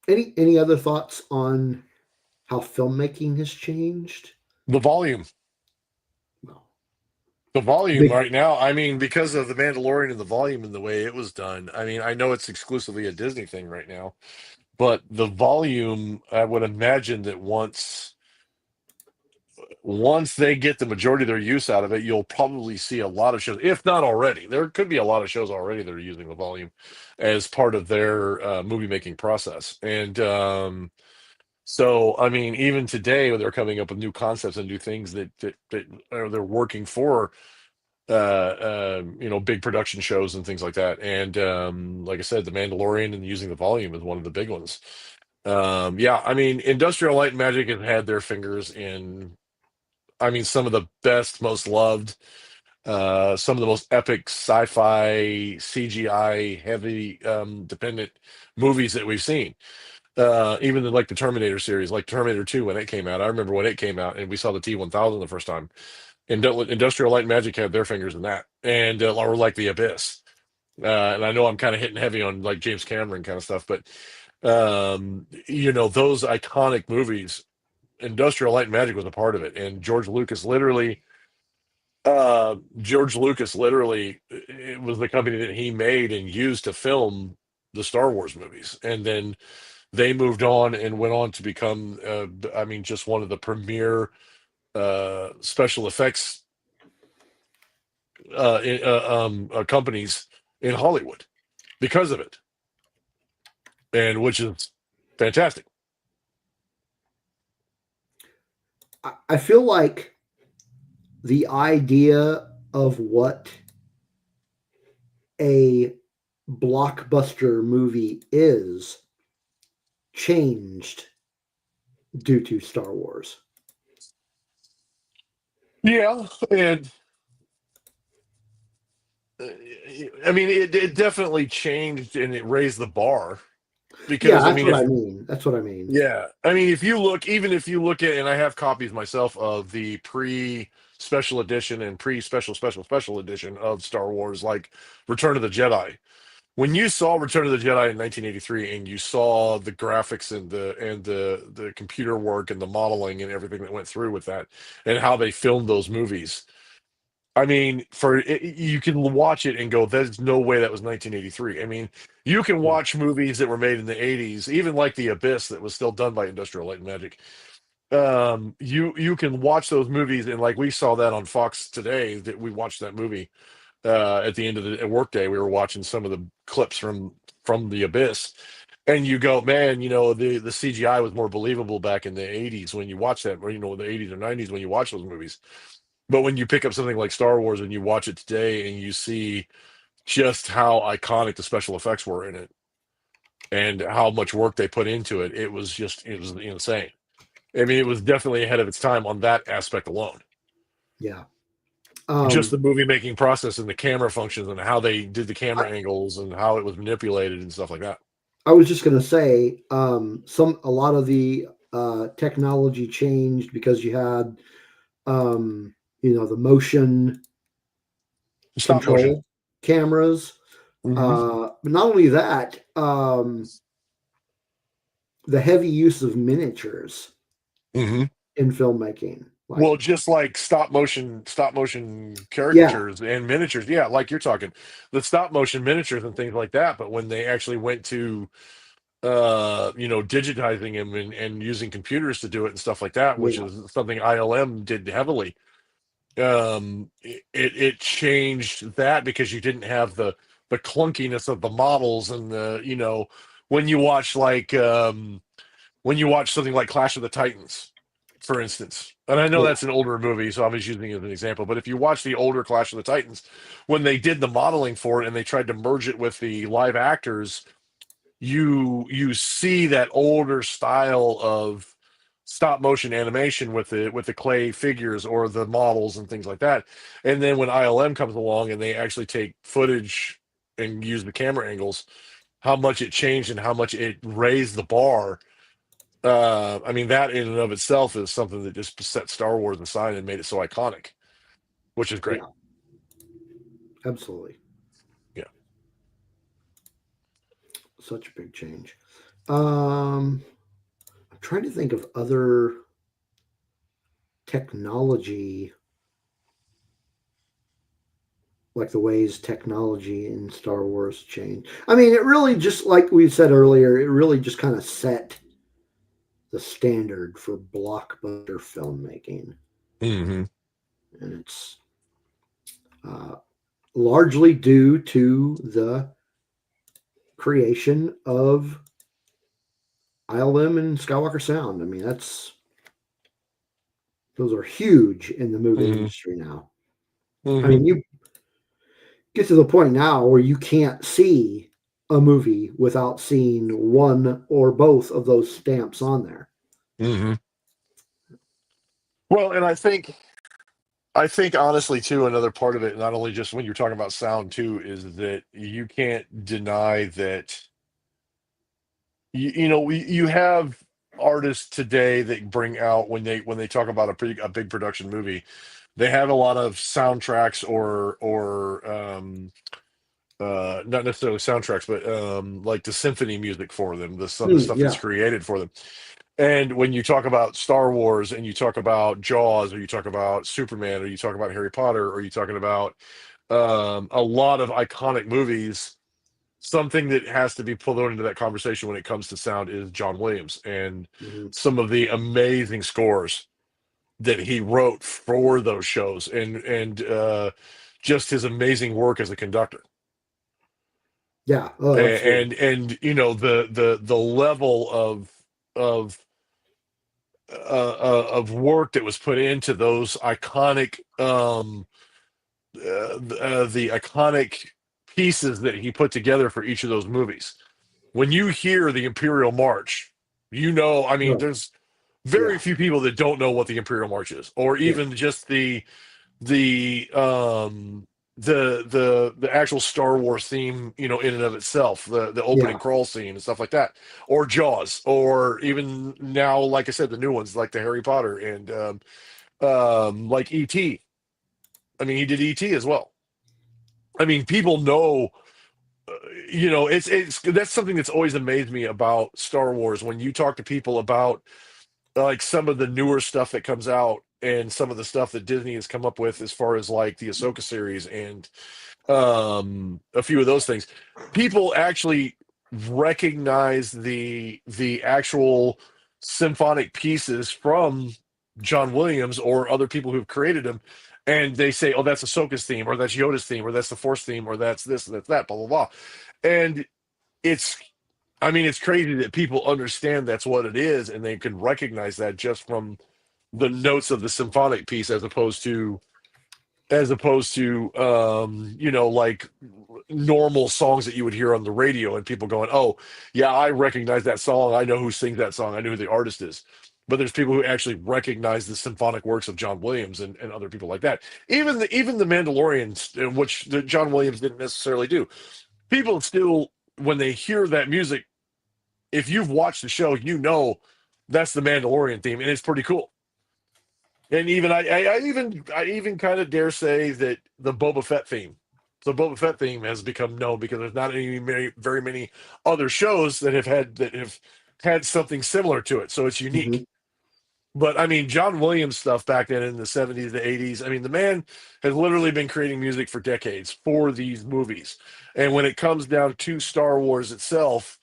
Any other thoughts on how filmmaking has changed? The volume. Well, The volume big right now, I mean, because of the Mandalorian and the volume and the way it was done. I mean, I know it's exclusively a Disney thing right now, but the volume, I would imagine that once they get the majority of their use out of it, you'll probably see a lot of shows, if not already. There could be a lot of shows already that are using the volume as part of their movie making process. And so, I mean, even today, when they're coming up with new concepts and new things that they're working for, big production shows and things like that. And like I said, The Mandalorian and using the volume is one of the big ones. Yeah, I mean, Industrial Light and Magic have had their fingers in, I mean, some of the best, most loved, some of the most epic sci-fi CGI heavy dependent movies that we've seen. Even like the Terminator series, like Terminator 2 when it came out. I remember when it came out and we saw the T-1000 the first time. Industrial Light and Magic had their fingers in that, and or like The Abyss. And I know I'm kind of hitting heavy on like James Cameron kind of stuff, but those iconic movies, Industrial Light and Magic was a part of it, and George Lucas literally, it was the company that he made and used to film the Star Wars movies, and then they moved on and went on to become, I mean, just one of the premier special effects companies in Hollywood because of it, and which is fantastic. I feel like the idea of what a blockbuster movie is changed due to Star Wars. Yeah, and I mean, it definitely changed and it raised the bar Yeah, because I that's mean, what I mean. That's what I mean. yeah, I mean, even if you look at, and I have copies myself of the pre special edition and pre special edition of Star Wars, like Return of the Jedi. When you saw Return of the Jedi in 1983 and you saw the graphics and the computer work and the modeling and everything that went through with that and how they filmed those movies, I mean, you can watch it and go, "There's no way that was 1983." I mean, you can Yeah. watch movies that were made in the 80s, even like The Abyss, that was still done by Industrial Light and Magic. You can watch those movies, and like we saw that on Fox today, that we watched that movie at the end of the workday. We were watching some of the clips from The Abyss, and you go, "Man, the CGI was more believable back in the 80s when you watch that, or the 80s or 90s when you watch those movies." But when you pick up something like Star Wars and you watch it today and you see just how iconic the special effects were in it and how much work they put into it, it was insane. I mean, it was definitely ahead of its time on that aspect alone. Yeah. Just the movie making process and the camera functions and how they did the camera angles and how it was manipulated and stuff like that. I was just going to say, a lot of the technology changed because you had, the motion Stop motion. control cameras. Hmm. But not only that, the heavy use of miniatures Hmm. in filmmaking. Like, Well, just like stop motion yeah, caricatures and miniatures. Yeah, like you're talking the stop motion miniatures and things like that. But when they actually went to digitizing them and using computers to do it and stuff like that, which yeah, is something ILM did heavily. It changed that because you didn't have the clunkiness of the models and when you watch when you watch something like Clash of the Titans, for instance, and I know yeah, that's an older movie, so I'm just using it as an example. But if you watch the older Clash of the Titans, when they did the modeling for it and they tried to merge it with the live actors, you see that older style of stop motion animation with the clay figures or the models and things like that. And then when ILM comes along and they actually take footage and use the camera angles, how much it changed and how much it raised the bar. I mean, that in and of itself is something that just set Star Wars aside and made it so iconic, which is great. yeah, absolutely. Yeah. Such a big change. I'm trying to think of other technology, like the ways technology in Star Wars changed. I mean, it really just like we said earlier, it really just kind of set the standard for blockbuster filmmaking, Hmm. and it's uh, largely due to the creation of ILM and Skywalker Sound. I mean, those are huge in the movie Hmm. industry now. I Hmm. mean, you get to the point now where you can't see a movie without seeing one or both of those stamps on there. Hmm. Well, and I think honestly too, another part of it, not only just when you're talking about sound too, is that you can't deny that you have artists today that bring out when they talk about a big production movie, they have a lot of soundtracks or not necessarily soundtracks, but like the symphony music for them, some of the stuff that's Yeah. created for them. And when you talk about Star Wars and you talk about Jaws or you talk about Superman or you talk about Harry Potter or you talking about a lot of iconic movies, something that has to be pulled into that conversation when it comes to sound is John Williams and Mhm. some of the amazing scores that he wrote for those shows and just his amazing work as a conductor. Yeah. Oh, absolutely. And the level of of work that was put into those iconic the iconic pieces that he put together for each of those movies. When you hear the Imperial March, I mean, Right. there's very Yeah. few people that don't know what the Imperial March is, or Yeah. even just the the actual Star Wars theme, in and of itself, the opening Yeah. crawl scene and stuff like that, or Jaws, or even now, like I said, the new ones like the Harry Potter and like E.T. I mean, he did E.T. as well. I mean, people know, it's that's something that's always amazed me about Star Wars. When you talk to people about like some of the newer stuff that comes out and some of the stuff that Disney has come up with as far as like the Ahsoka series and a few of those things, people actually recognize the actual symphonic pieces from John Williams or other people who've created them, and they say, "Oh, that's Ahsoka's theme, or that's Yoda's theme, or that's the Force theme, or that's this, and that's that, blah blah blah," and it's I mean, it's crazy that people understand that's what it is and they can recognize that just from the notes of the symphonic piece as opposed to like normal songs that you would hear on the radio and people going, "Oh, yeah, I recognize that song. I know who sings that song. I know who the artist is." But there's people who actually recognize the symphonic works of John Williams and other people like that. Even the Mandalorians, which John Williams didn't necessarily do. People still, when they hear that music, if you've watched the show, that's the Mandalorian theme, and it's pretty cool. And even I even kind of dare say that the Boba Fett theme has become known because there's not very many other shows that have had something similar to it, so it's unique. Mhm. But I mean, John Williams stuff back then in the '70s, the '80s. I mean, the man has literally been creating music for decades for these movies. And when it comes down to Star Wars itself,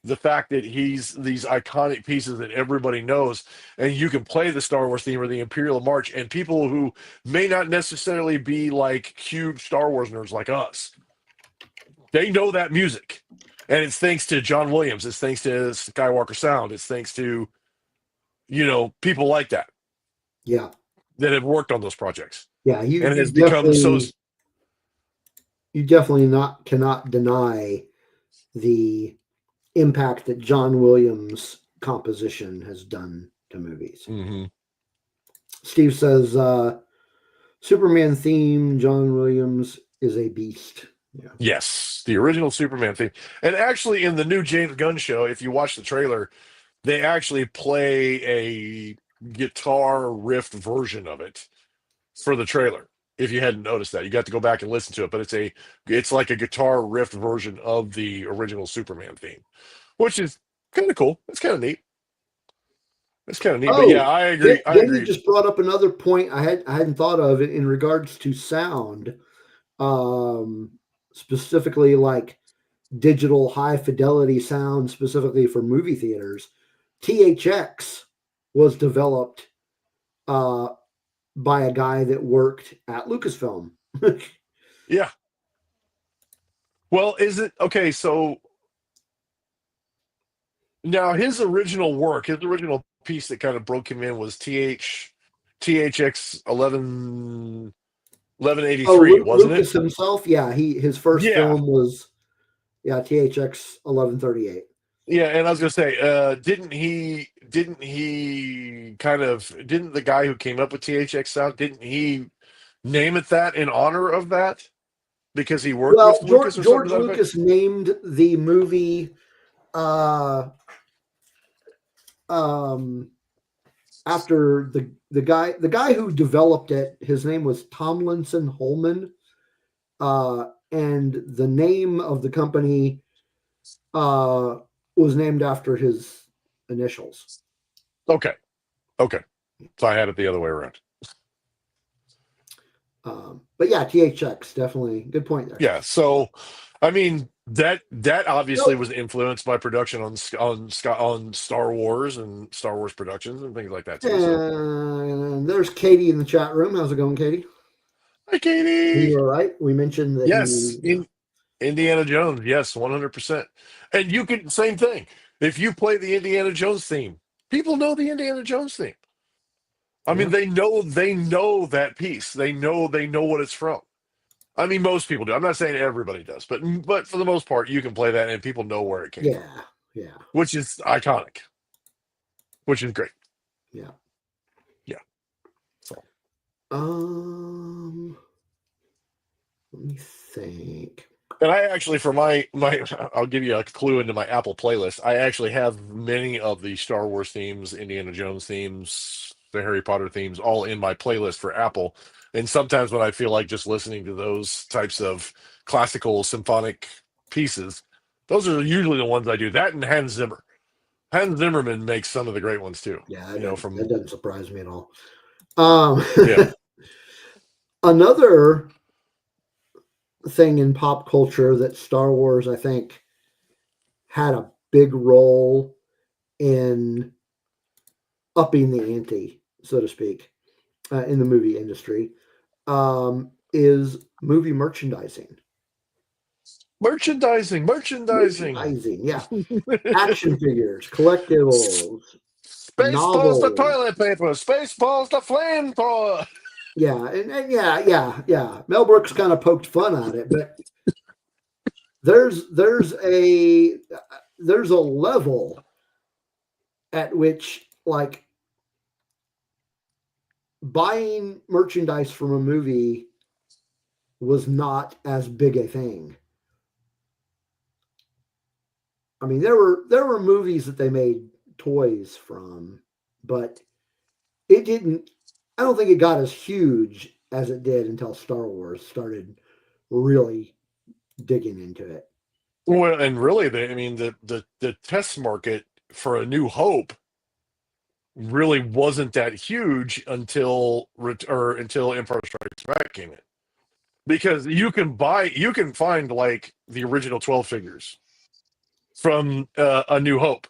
the fact that he's these iconic pieces that everybody knows, and you can play the Star Wars theme or the Imperial March, and people who may not necessarily be like huge Star Wars nerds like us, they know that music. And it's thanks to John Williams, it's thanks to Skywalker Sound, it's thanks to, people like that Yeah. that have worked on those projects. Yeah. And it has become so. You definitely not cannot deny the impact that John Williams' composition has done to movies. Mhm. Steve says, Superman theme, John Williams is a beast. Yeah. Yes, the original Superman theme. And actually, in the new James Gunn show, if you watch the trailer, they actually play a guitar riff version of it for the trailer. If you hadn't noticed that, you got to go back and listen to it. But it's like a guitar riff version of the original Superman theme, which is kind of cool. It's kind of neat. It's kind of neat. But yeah, Oh, I agree. I Danny agree. just brought up another point I hadn't thought of it in regards to sound, um, specifically like digital high fidelity sound, specifically for movie theaters. THX was developed uh, by a guy that worked at Lucasfilm. Yeah. Well, is it okay? So now his original piece that kind of broke him in was THX 11. Oh, 1183, wasn't it? Lucas himself. Yeah, his first Yeah. film was THX 1138. Yeah, and I was gonna say, didn't the guy who came up with THX sound, didn't he name it that in honor of that? Because he worked Well, with Lucas or something George to that effect? Lucas named the movie uh, um, after the guy who developed it. His name was Tomlinson Holman, and the name of the company was named after his initials. Okay. Okay. So I had it the other way around. But yeah, THX definitely good point there. Yeah. So, I mean, that obviously So, was influenced by production on Star Wars and Star Wars productions and things like that too. So, and there's Katie in the chat room. How's it going, Katie? hi, You Katie. were right. We mentioned that Yes, he. in Indiana Jones. Yes, 100%. And you can same thing. If you play the Indiana Jones theme, people know the Indiana Jones theme. I mean, Yeah. they know that piece. They know what it's from. I mean, most people do. I'm not saying everybody does, but for the most part, you can play that and people know where it came from, Yeah. Yeah. which is iconic, which is great. Yeah. Yeah. So Let me think. and I actually for my I'll give you a clue into my Apple playlist. I actually have many of the Star Wars themes, Indiana Jones themes, the Harry Potter themes all in my playlist for Apple. And sometimes when I feel like just listening to those types of classical symphonic pieces, those are usually the ones I do. That and Hans Zimmer. Hans Zimmerman makes some of the great ones too. Yeah, You know, that from doesn't surprise me at all. yeah. Another thing in pop culture that Star Wars, I think, had a big role in upping the ante, so to speak, in the movie industry, is movie merchandising. Merchandising. Merchandising, yeah. Action figures, collectibles, Spaceballs the novels. toilet paper. Spaceballs the flamethrower. Yeah, and yeah. Mel Brooks kind of poked fun at it, but there's a level at which like buying merchandise from a movie was not as big a thing. I mean, there were movies that they made toys from, but it didn't. I don't think it got as huge as it did until Star Wars started really digging into it. Well, and really, I mean, the test market for A New Hope really wasn't that huge until Empire Strikes Back came in, because you can find like the original 12 figures from A New Hope.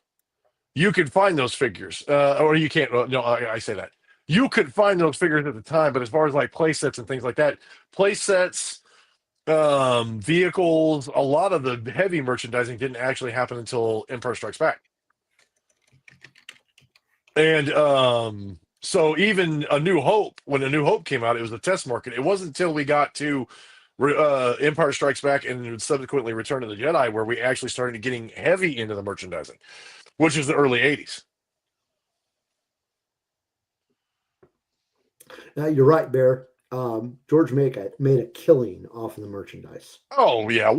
You could find those figures, or you can't. No, I say that you could find those figures at the time, but as far as like play sets and things like that, play sets, vehicles, a lot of the heavy merchandising didn't actually happen until Empire Strikes Back. And so even A New Hope, when A New Hope came out, it was a test market. It wasn't until we got to Empire Strikes Back and subsequently Return of the Jedi where we actually started getting heavy into the merchandising, which is the early 80s. Now you're right, Bear. George made a killing off of the merchandise. Oh yeah, He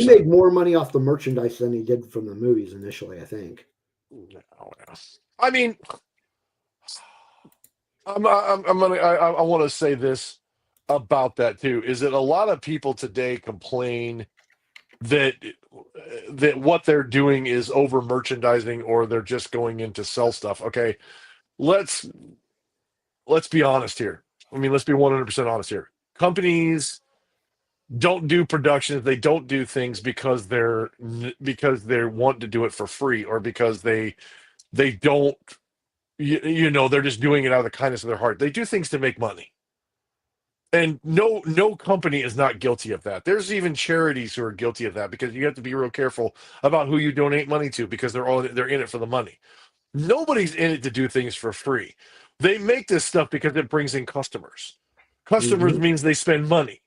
made 100%. more money off the merchandise than he did from the movies initially, I think. Oh, yeah. I mean, I want to say this about that too, is that a lot of people today complain that what they're doing is over merchandising or they're just going in to sell stuff. Okay, let's be honest here. I mean, let's be 100% honest here. Companies don't do productions, they don't do things because they want to do it for free, or because they don't, they're just doing it out of the kindness of their heart. They do things to make money. And no company is not guilty of that. There's even charities who are guilty of that, because you have to be real careful about who you donate money to, because they're in it for the money. Nobody's in it to do things for free. They make this stuff because it brings in customers. Customers means they spend money.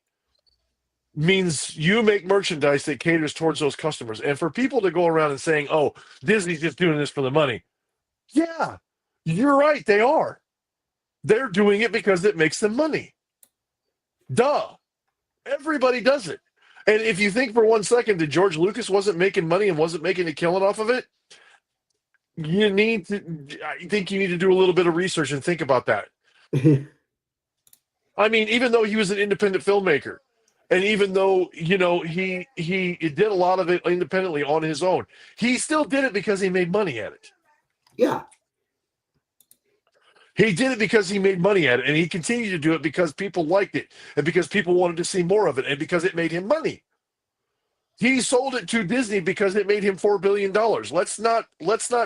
Means you make merchandise that caters towards those customers. And for people to go around and saying, oh, Disney's just doing this for the money. Yeah, you're right. They are. They're doing it because it makes them money. Duh. Everybody does it. And if you think for 1 second that George Lucas wasn't making money and wasn't making a killing off of it, I think you need to do a little bit of research and think about that. I mean, even though he was an independent filmmaker, and even though, he did a lot of it independently on his own, he still did it because he made money at it. Yeah. He did it because he made money at it, and he continued to do it because people liked it, and because people wanted to see more of it, and because it made him money. He sold it to Disney because it made him $4 billion. Let's not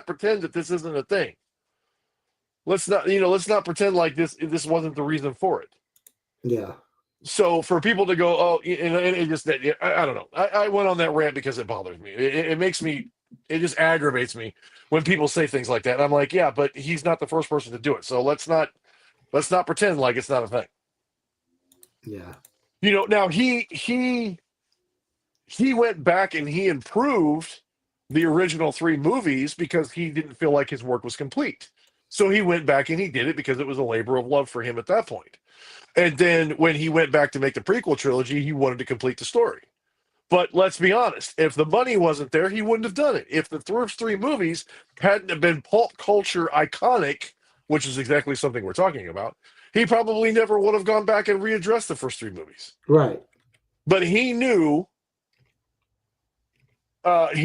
pretend that this isn't a thing. Let's not pretend like this wasn't the reason for it. Yeah. So for people to go, oh, and it just, I don't know. I went on that rant because it bothers me. It makes me, it just aggravates me when people say things like that. And I'm like, yeah, but he's not the first person to do it. So let's not pretend like it's not a thing. Yeah. Now he went back and he improved the original 3 movies because he didn't feel like his work was complete. So he went back and he did it because it was a labor of love for him at that point. And then when he went back to make the prequel trilogy, he wanted to complete the story. But let's be honest, if the money wasn't there, he wouldn't have done it. If the first 3 movies hadn't have been pulp culture iconic, which is exactly something we're talking about, he probably never would have gone back and readdressed the first 3 movies. Right. But he knew that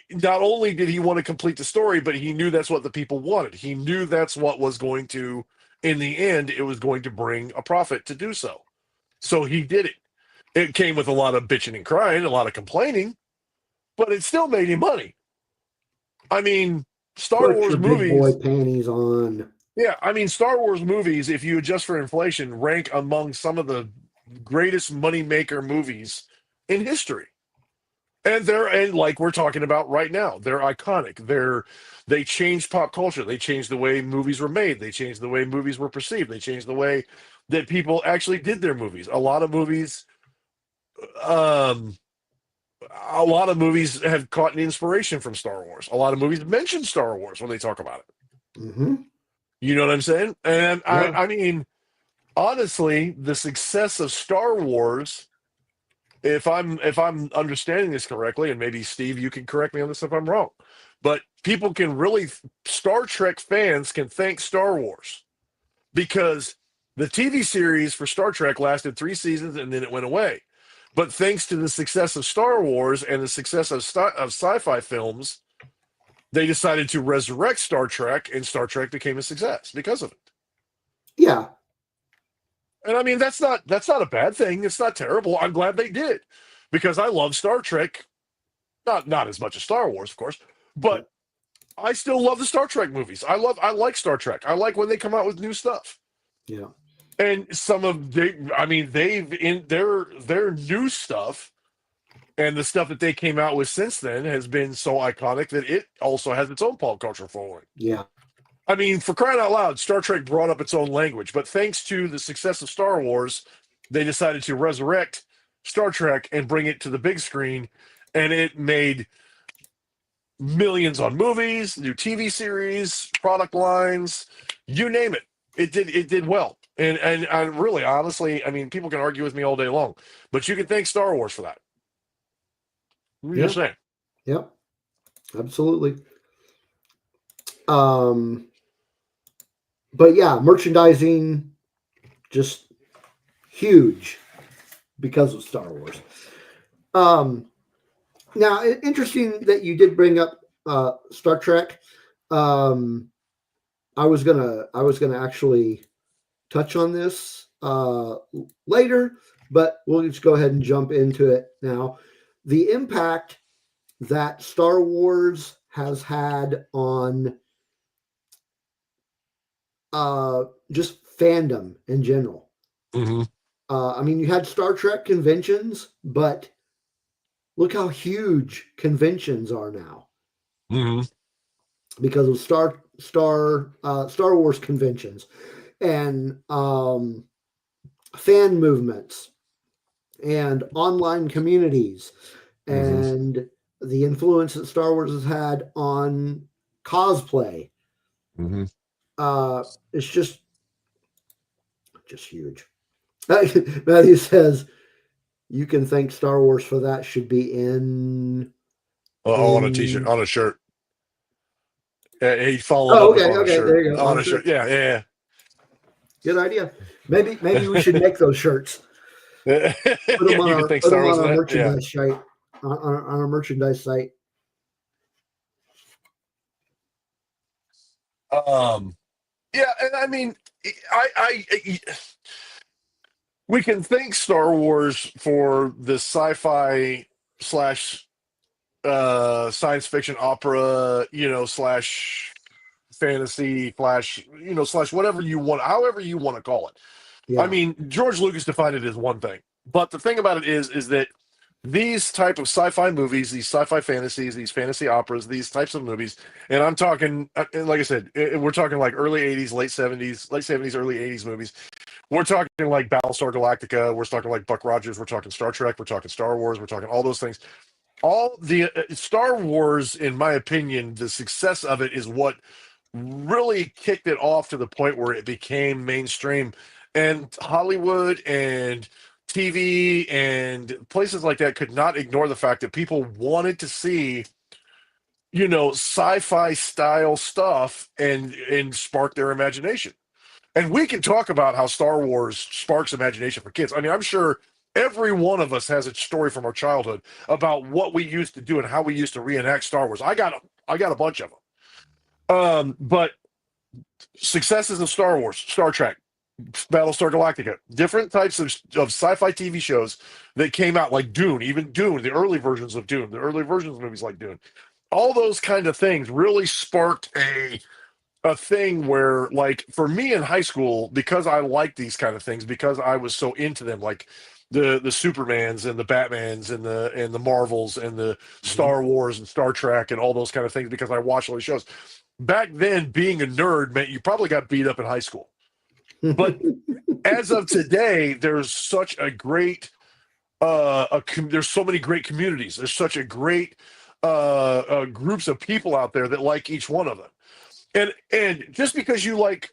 not only did he want to complete the story, but he knew that's what the people wanted. He knew that's what was going to, in the end, it was going to bring a profit to do so. So he did it. It came with a lot of bitching and crying, a lot of complaining, but it still made him money. I mean, Star Wars movies. Big boy panties on. Yeah, I mean, Star Wars movies, if you adjust for inflation, rank among some of the greatest moneymaker movies in history. And like we're talking about right now, they're iconic. They changed pop culture. They changed the way movies were made. They changed the way movies were perceived. They changed the way that people actually did their movies. A lot of movies have caught an inspiration from Star Wars. A lot of movies mention Star Wars when they talk about it. Mm-hmm. You know what I'm saying? And Yeah. I mean, honestly, the success of Star Wars, if I'm understanding this correctly, and maybe Steve, you can correct me on this if I'm wrong, but people can really, Star Trek fans can thank Star Wars because the TV series for Star Trek lasted 3 seasons and then it went away. But thanks to the success of Star Wars and the success of sci-fi films, they decided to resurrect Star Trek, and Star Trek became a success because of it. Yeah. And I mean, that's not a bad thing. It's not terrible. I'm glad they did because I love Star Trek. Not as much as Star Wars, of course, but I still love the Star Trek movies. I like Star Trek. I like when they come out with new stuff. Yeah. And they've in their new stuff and the stuff that they came out with since then has been so iconic that it also has its own pop culture following. Yeah. I mean, for crying out loud, Star Trek brought up its own language, but thanks to the success of Star Wars, they decided to resurrect Star Trek and bring it to the big screen, and it made millions on movies, new TV series, product lines, you name it. It did well. And I really, honestly, I mean, people can argue with me all day long, but you can thank Star Wars for that. I'm just saying. Yep. Absolutely. But yeah, merchandising just huge because of Star Wars. Now, interesting that you did bring up Star Trek. I was gonna actually touch on this later, but we'll just go ahead and jump into it now. The impact that Star Wars has had on just fandom in general. Mm-hmm. I mean, you had Star Trek conventions, but look how huge conventions are now Mm-hmm. because of Star Wars conventions and fan movements and online communities Mm-hmm. and the influence that Star Wars has had on cosplay. Mm-hmm. It's just huge. Matthew says you can thank Star Wars for that. Should be On a t-shirt, in. on a shirt. He followed Oh, up with okay, on a okay. There shirt. you go. On On a shirt. shirt. Yeah, Good idea. Maybe we should make those shirts. yeah. Yeah, you can thank Put Star them Wars on for our that. Yeah. merchandise site on our merchandise site. Um. Yeah, and I mean, I we can thank Star Wars for the sci-fi slash science fiction opera, slash fantasy slash slash whatever you want, however you want to call it. I Yeah. mean, George Lucas defined it as one thing, but the thing about it is that these type of sci-fi movies, these sci-fi fantasies, these fantasy operas, these types of movies, and I'm talking, and like I said, we're talking like early '80s, late '70s, early '80s movies. We're talking like Battlestar Galactica. We're talking like Buck Rogers. We're talking Star Trek. We're talking Star Wars. We're talking all those things. All the Star Wars, in my opinion, the success of it is what really kicked it off to the point where it became mainstream, and Hollywood and TV and places like that could not ignore the fact that people wanted to see, sci-fi style stuff and spark their imagination. And we can talk about how Star Wars sparks imagination for kids. I mean, I'm sure every one of us has a story from our childhood about what we used to do and how we used to reenact Star Wars. I got a bunch of them. But successes of Star Wars, Star Trek, Battlestar Galactica, different types of sci-fi TV shows that came out, like Dune, even Dune, the early versions of Dune, the early versions of movies like Dune, all those kind of things really sparked a thing where, like, for me in high school, because I liked these kind of things, because I was so into them, like the Supermans and the Batmans and the Marvels and the Mhm. Star Wars and Star Trek and all those kind of things, because I watched all these shows. Back then, being a nerd meant you probably got beat up in high school. But as of today, there's such a great there's so many great communities. There's such a great groups of people out there that like each one of them. And just because you like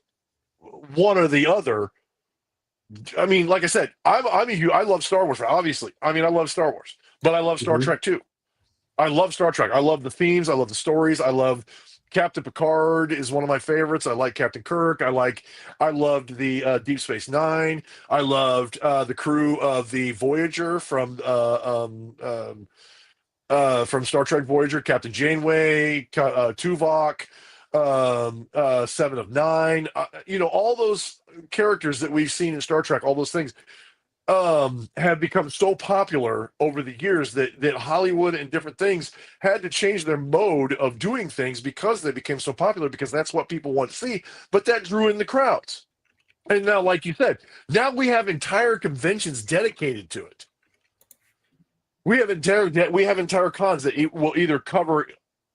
one or the other, I mean, like I said, I love Star Wars, obviously. I mean, I love Star Wars, but I love Star Mhm. Trek too. I love Star Trek. I love the themes. I love the stories. I love Captain Picard is one of my favorites. I like Captain Kirk. I loved the Deep Space Nine. I loved the crew of the Voyager from Star Trek Voyager, Captain Janeway, Tuvok, Seven of Nine. All those characters that we've seen in Star Trek, all those things have become so popular over the years that Hollywood and different things had to change their mode of doing things because they became so popular, because that's what people want to see. But that drew in the crowds. And now, like you said, now we have entire conventions dedicated to it. We have entire cons that will either cover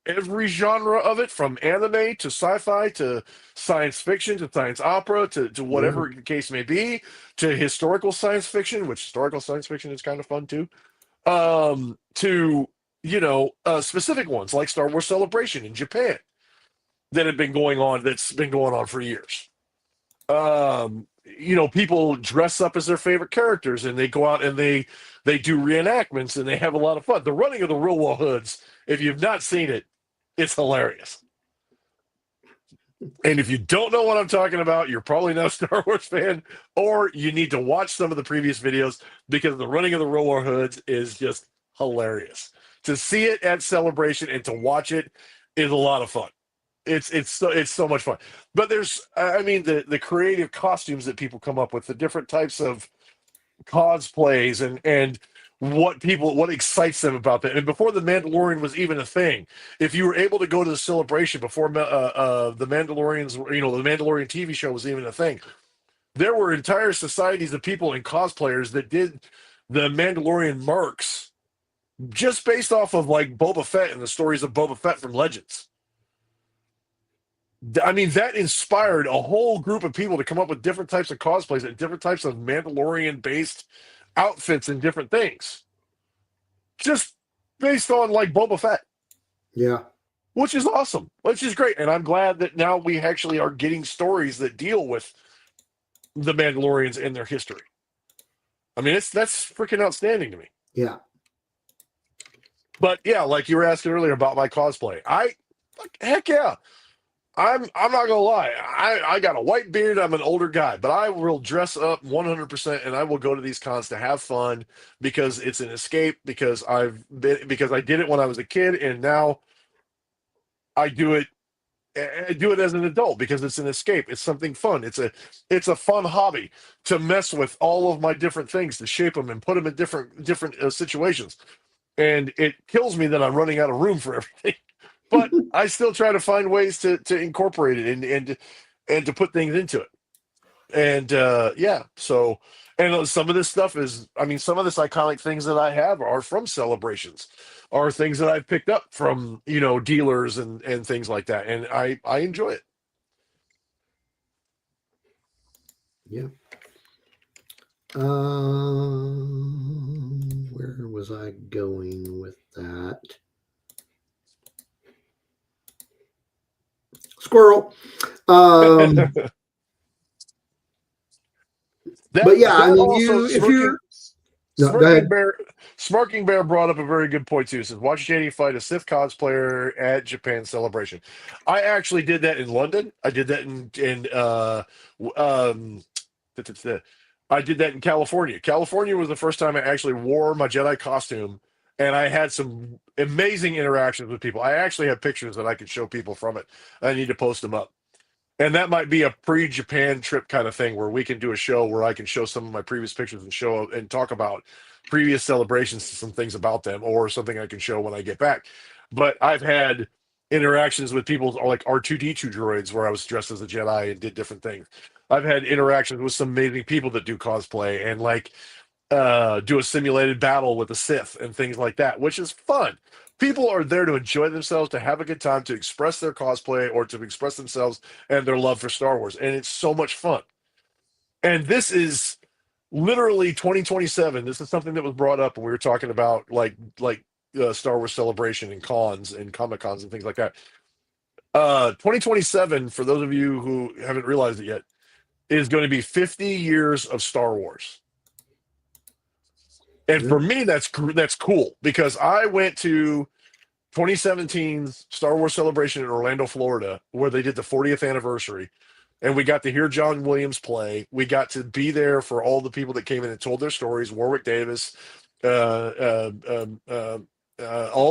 every genre of it, from anime to sci-fi to science fiction to science opera to Yeah. whatever the case may be, to historical science fiction, which historical science fiction is kind of fun too. To specific ones like Star Wars Celebration in Japan that's been going on for years. People dress up as their favorite characters and they go out and they do reenactments and they have a lot of fun. The Running of the Rillwell Hoods, if you've not seen it, it's hilarious. And if you don't know what I'm talking about, you're probably not a Star Wars fan, or you need to watch some of the previous videos, because the Running of the Rillwell Hoods is just hilarious. To see it at Celebration and to watch it is a lot of fun. It's so much fun. But there's, I mean, the creative costumes that people come up with, the different types of cosplays and what excites them about that. And before the Mandalorian was even a thing, if you were able to go to the Celebration before the Mandalorians, the Mandalorian TV show was even a thing, there were entire societies of people and cosplayers that did the Mandalorian marks just based off of like Boba Fett and the stories of Boba Fett from Legends. I mean, that inspired a whole group of people to come up with different types of cosplays and different types of Mandalorian-based outfits and different things, just based on like Boba Fett, Yeah. which is awesome, which is great. And I'm glad that now we actually are getting stories that deal with the Mandalorians and their history. I mean, that's freaking outstanding to me. Yeah. But yeah, like you were asking earlier about my cosplay, heck yeah. I'm not gonna lie. I got a white beard. I'm an older guy, but I will dress up 100%, and I will go to these cons to have fun because it's an escape. Because I did it when I was a kid, and now I do it. I do it as an adult because it's an escape. It's something fun. It's a fun hobby to mess with all of my different things, to shape them and put them in different situations. And it kills me that I'm running out of room for everything. But I still try to find ways to incorporate it and to put things into it. And yeah, so and some of this stuff is, I mean, some of this iconic things that I have are from celebrations, are things that I've picked up from dealers and things like that, and I enjoy it. Yeah. Where was I going with that? Squirrel. that But yeah, I that mean, also if you're no, go ahead. Smirking Bear brought up a very good point too. He says, watch JD fight a Sith cosplayer at Japan Celebration. I actually did that in London. I did that w- um I did that in California. California was the first time I actually wore my Jedi costume, and I had some amazing interactions with people. I actually have pictures that I could show people from it. I need to post them up. And that might be a pre-Japan trip kind of thing where we can do a show where I can show some of my previous pictures and show and talk about previous celebrations, some things about them, or something I can show when I get back. But I've had interactions with people like R2D2 droids where I was dressed as a Jedi and did different things. I've had interactions with some amazing people that do cosplay and like do a simulated battle with the Sith and things like that, which is fun. People are there to enjoy themselves, to have a good time, to express their cosplay or to express themselves and their love for Star Wars. And it's so much fun. And this is literally 2027. This is something that was brought up when we were talking about Star Wars Celebration and cons and Comic Cons and things like that. 2027, for those of you who haven't realized it yet, is going to be 50 years of Star Wars. And for me, that's cool because I went to 2017's Star Wars Celebration in Orlando, Florida, where they did the 40th anniversary, and we got to hear John Williams play. We got to be there for all the people that came in and told their stories. Warwick Davis, all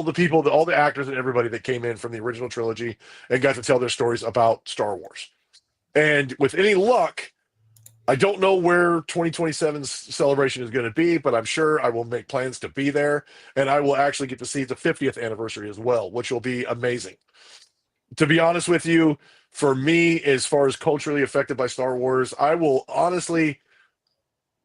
the people, all the actors, and everybody that came in from the original trilogy and got to tell their stories about Star Wars. And with any luck, I don't know where 2027's celebration is going to be, but I'm sure I will make plans to be there, and I will actually get to see the 50th anniversary as well, which will be amazing. To be honest with you, for me, as far as culturally affected by Star Wars, I will honestly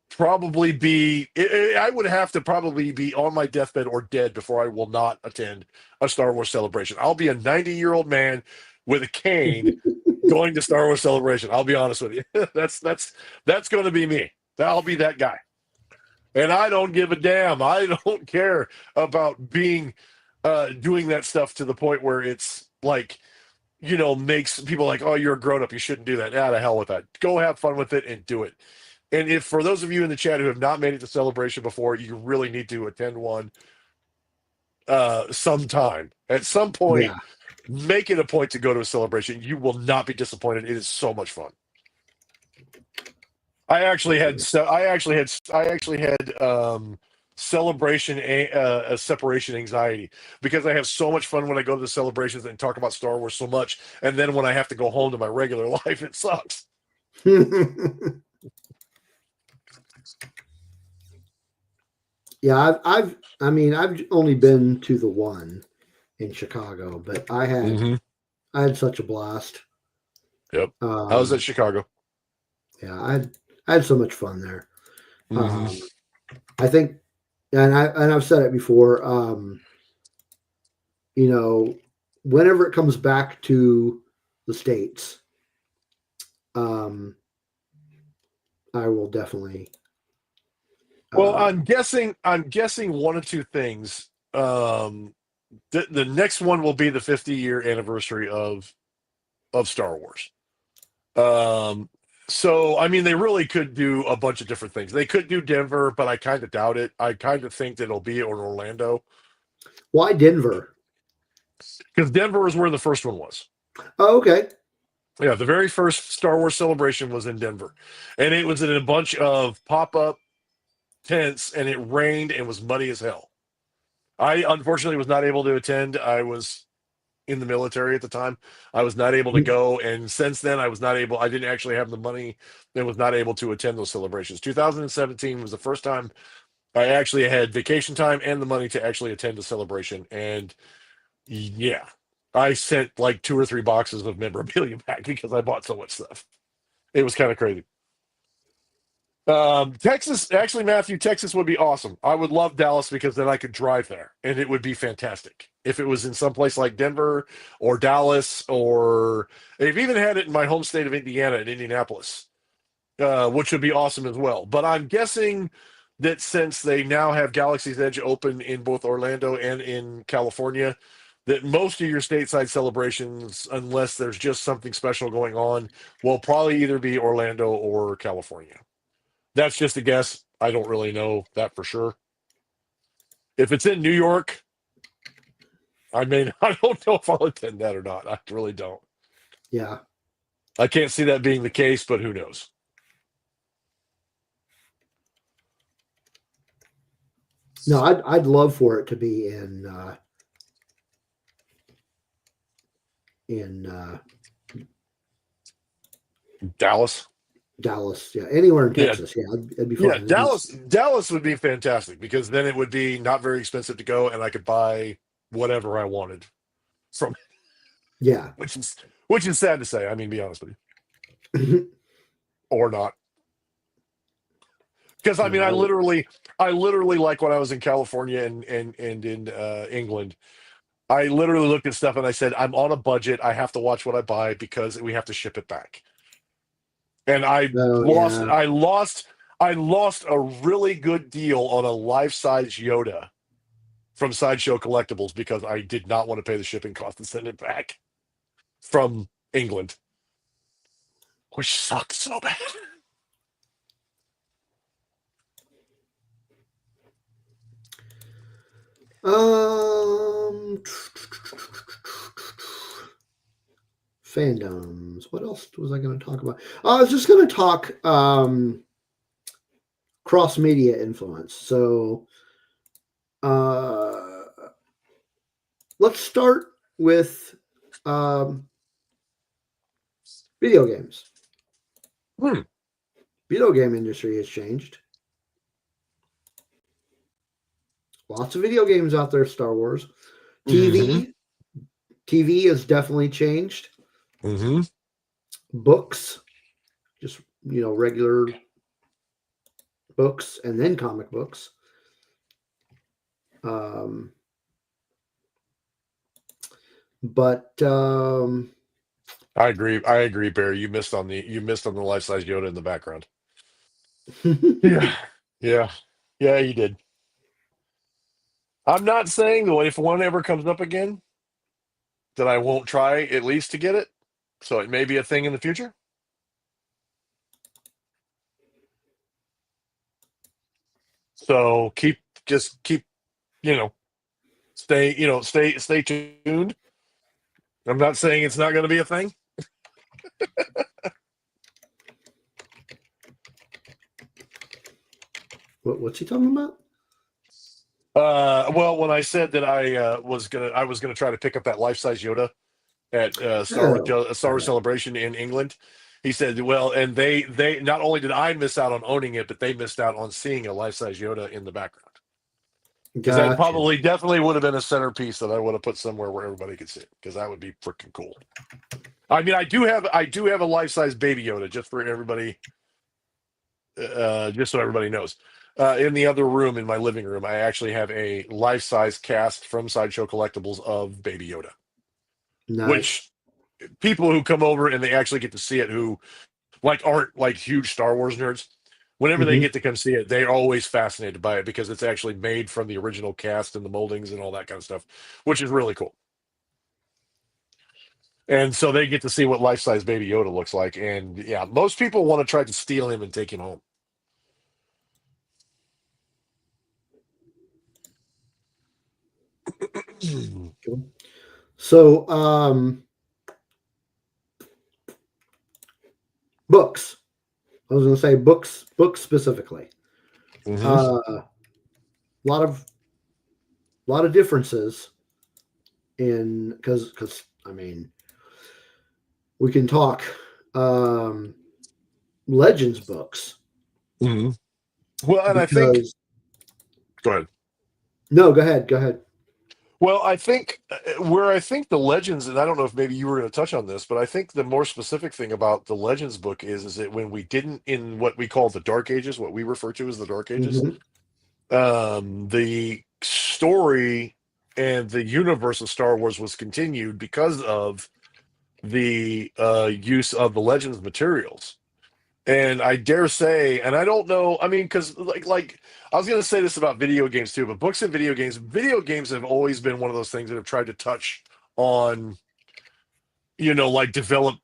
probably be, I would have to probably be on my deathbed or dead before I will not attend a Star Wars celebration. I'll be a 90-year-old man with a cane going to Star Wars Celebration. I'll be honest with you. that's going to be me. I'll be that guy. And I don't give a damn. I don't care about being doing that stuff to the point where it's like, makes people like, oh, you're a grown up. You shouldn't do that. Nah, to hell with that. Go have fun with it and do it. And if for those of you in the chat who have not made it to Celebration before, you really need to attend one sometime. At some point, Yeah. make it a point to go to a celebration. You will not be disappointed. It is so much fun. I actually had celebration a separation anxiety because I have so much fun when I go to the celebrations and talk about Star Wars so much, and then when I have to go home to my regular life, it sucks. Yeah, I've only been to the one in Chicago, but I had such a blast. Yep. I was at Chicago. Yeah, I had so much fun there. Mm-hmm. I think, and I've said it before. Whenever it comes back to the states, I will definitely. Well, I'm guessing one of two things. The next one will be the 50-year anniversary of Star Wars. So I mean, they really could do a bunch of different things. They could do Denver, but I kind of doubt it. I kind of think that it'll be in Orlando Why Denver? because Denver is where the first one was. Oh, okay. Yeah, the very first Star Wars celebration was in Denver, and it was in a bunch of pop-up tents, and it rained and was muddy as hell. I unfortunately was not able to attend. I was in the military at the time. I was not able to go, and since then I was not able. I didn't actually have the money and was not able to attend those celebrations. 2017 was the first time I actually had vacation time and the money to actually attend a celebration, and yeah, I sent like 2 or 3 boxes of memorabilia back because I bought so much stuff. It was kind of crazy. Texas, actually, Matthew, Texas would be awesome. I would love Dallas because then I could drive there and it would be fantastic. If it was in some place like Denver or Dallas, or they've even had it in my home state of Indiana in Indianapolis, which would be awesome as well. But I'm guessing that since they now have Galaxy's Edge open in both Orlando and in California, that most of your stateside celebrations, unless there's just something special going on, will probably either be Orlando or California. That's just a guess. I don't really know that for sure. If it's in New York, I mean, I don't know if I'll attend that or not. I really don't. Yeah. I can't see that being the case, but who knows? No, I'd love for it to be in Dallas. Dallas. Yeah, anywhere in Yeah. Texas. Yeah, it'd be Yeah, fine. Dallas would be fantastic because then it would be not very expensive to go, and I could buy whatever I wanted from, Yeah. which is sad to say. I mean, be honest with you, No, or not. Because I mean, I literally like when I was in California and in England, I literally looked at stuff and I said, I'm on a budget. I have to watch what I buy because we have to ship it back. And I lost yeah. I lost a really good deal on a life-size Yoda from Sideshow Collectibles because I did not want to pay the shipping cost and send it back from England, which sucked so bad. Fandoms. What else was I going to talk about? I was just going to talk cross media influence. So let's start with video games. Video game industry has changed. Lots of video games out there. Star Wars, TV has definitely changed. Books, just regular books, and then comic books. But I agree, Barry. You missed on the life-size Yoda in the background. Yeah, you did. I'm not saying that if one ever comes up again, that I won't try at least to get it. So it may be a thing in the future. So keep, stay tuned. I'm not saying it's not going to be a thing. What's he talking about? Well, when I said that I was gonna try to pick up that life-size Yoda at Star Wars Celebration in England, he said, well, and they not only did I miss out on owning it, but they missed out on seeing a life-size Yoda in the background. Because that probably definitely would have been a centerpiece that I would have put somewhere where everybody could see it, because that would be freaking cool. I mean, I do have a life-size Baby Yoda, just for everybody, just so everybody knows. In the other room in my living room, I actually have a life-size cast from Sideshow Collectibles of Baby Yoda. Nice. Which people who come over and they actually get to see it who like aren't like huge Star Wars nerds. Whenever they Mhm. get to come see it, they're always fascinated by it because it's actually made from the original cast and the moldings and all that kind of stuff, which is really cool. And so they get to see what life-size Baby Yoda looks like. And yeah, most people want to try to steal him and take him home. Cool. So, books. I was going to say books specifically. Mhm. A lot of differences in because I mean we can talk um, Legends books Mhm. Well, and I think, because go ahead. no, go ahead. Well, I think where I think the Legends, and I don't know if maybe you were going to touch on this, but I think the more specific thing about the Legends book is that when we didn't in what we call the Dark Ages, what we refer to as the Dark Ages, Mhm. the story and the universe of Star Wars was continued because of the use of the Legends materials. And I dare say, and I don't know, I mean, because like I was going to say this about video games too, but books and video games have always been one of those things that have tried to touch on, like develop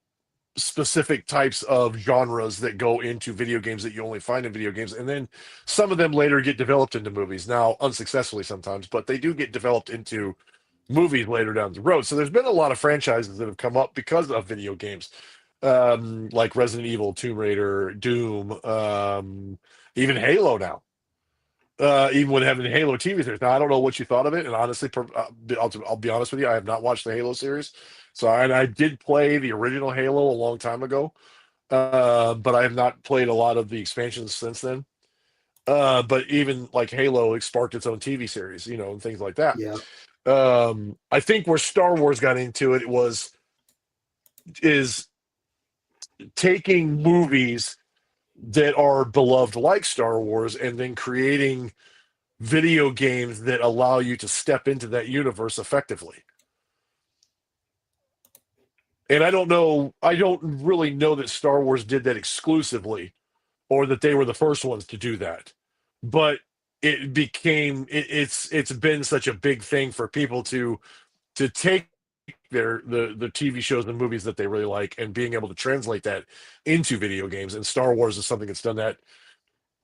specific types of genres that go into video games that you only find in video games, and then some of them later get developed into movies. Now, unsuccessfully sometimes, but they do get developed into movies later down the road. So there's been a lot of franchises that have come up because of video games, like Resident Evil, Tomb Raider, Doom, even Halo now. Even with having the Halo TV series. Now, I don't know what you thought of it, and honestly, I'll be honest with you, I have not watched the Halo series. So, and I did play the original Halo a long time ago, but I have not played a lot of the expansions since then. But even like Halo, it sparked its own TV series, and things like that. Yeah, I think where Star Wars got into it is taking movies that are beloved like Star Wars and then creating video games that allow you to step into that universe effectively. And I don't really know that Star Wars did that exclusively or that they were the first ones to do that. But it's been such a big thing for people to take the TV shows and movies that they really like and being able to translate that into video games. And Star Wars is something that's done that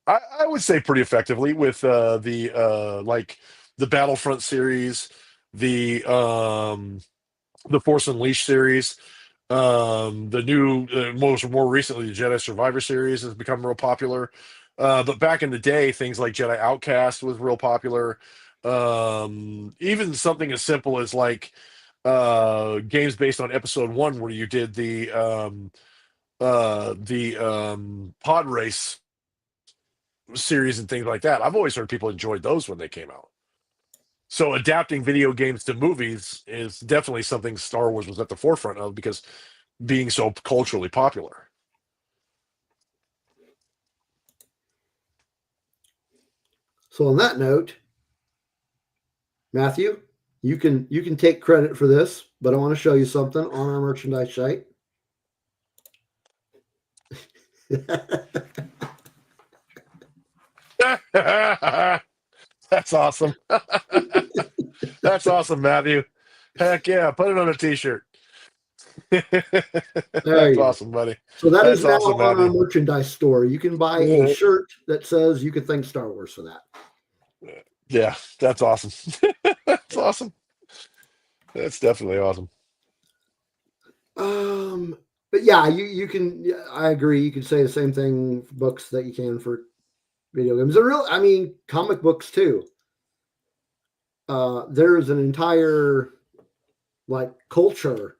I would say pretty effectively with the like the Battlefront series, the Force Unleashed series, the new more recently the Jedi Survivor series has become real popular. But back in the day, things like Jedi Outcast was real popular. Even something as simple as like games based on Episode One, where you did the pod race series and things like that. I've always heard people enjoyed those when they came out. So adapting video games to movies is definitely something Star Wars was at the forefront of because being so culturally popular. so on that note, Matthew, you can take credit for this, but I want to show you something on our merchandise site. That's awesome. That's awesome, Matthew. Heck yeah, put it on a t-shirt. There That's you go. awesome, buddy. So that is That's now awesome, on our Matthew. merchandise store. You can buy a Yeah, shirt that says "You can thank Star Wars for that." yeah, that's awesome. That's Yeah. awesome. That's definitely awesome. But yeah, you can. Yeah, I agree. You can say the same thing for books that you can for video games. I mean, comic books too. There is an entire like culture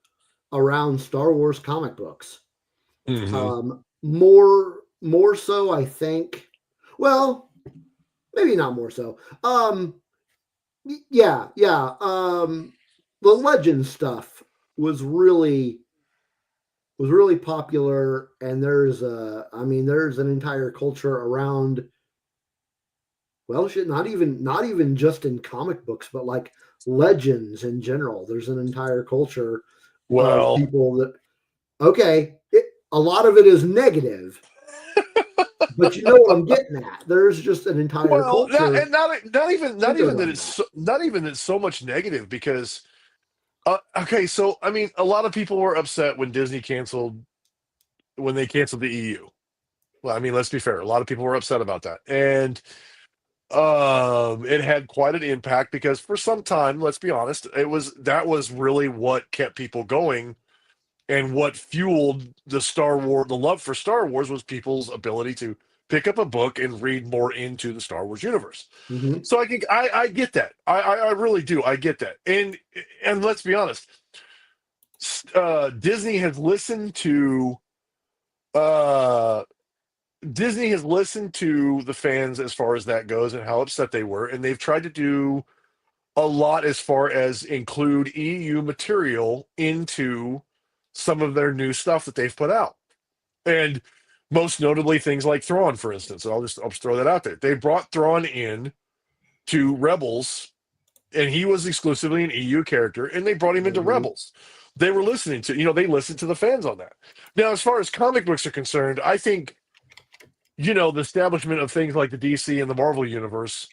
around Star Wars comic books. Hmm. More so, I think. Well, maybe not more so. Yeah. The legend stuff was really popular, and there's an entire culture around. Well, shit, not even just in comic books, but like legends in general. There's an entire culture of Well, people that, okay, a lot of it is negative, but you know what I'm getting at. There's just an entire well, culture not centered even that on it's that. not even that it's so much negative because okay, so I mean, a lot of people were upset when Disney canceled when they canceled the EU. Well, I mean, let's be fair. A lot of people were upset about that, and it had quite an impact because for some time, let's be honest, that was really what kept people going and what fueled the love for Star Wars was people's ability to pick up a book and read more into the Star Wars universe. Hmm. So I get that. I really do. I get that. And let's be honest, Disney has listened to uh Disney has listened to the fans as far as that goes and how upset they were, and they've tried to do a lot as far as include EU material into some of their new stuff that they've put out. And most notably things like Thrawn, for instance. I'll just throw that out there. They brought Thrawn in to Rebels, and he was exclusively an EU character, and they brought him into Hmm. Rebels. They were listening to, they listened to the fans on that. Now, as far as comic books are concerned, I think, the establishment of things like the DC and the Marvel universe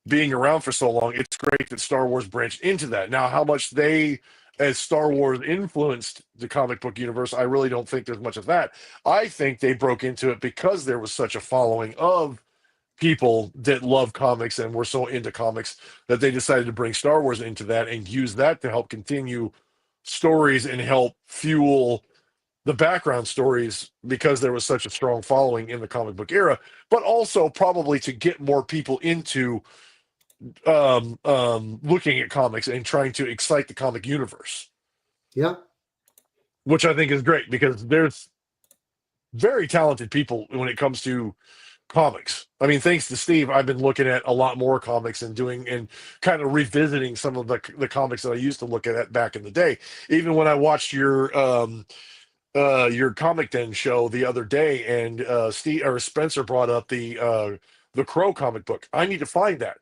being around for so long, it's great that Star Wars branched into that. Now, how much they, as Star Wars, influenced the comic book universe, I really don't think there's much of that. I think they broke into it because there was such a following of people that love comics and were so into comics that they decided to bring Star Wars into that and use that to help continue stories and help fuel the background stories because there was such a strong following in the comic book era, but also probably to get more people into looking at comics and trying to excite the comic universe, Yeah. which I think is great because there's very talented people when it comes to comics. I mean, thanks to Steve, I've been looking at a lot more comics and doing and kind of revisiting some of the comics that I used to look at back in the day. Even when I watched your Comic Den show the other day, and Steve or Spencer brought up the Crow comic book. I need to find that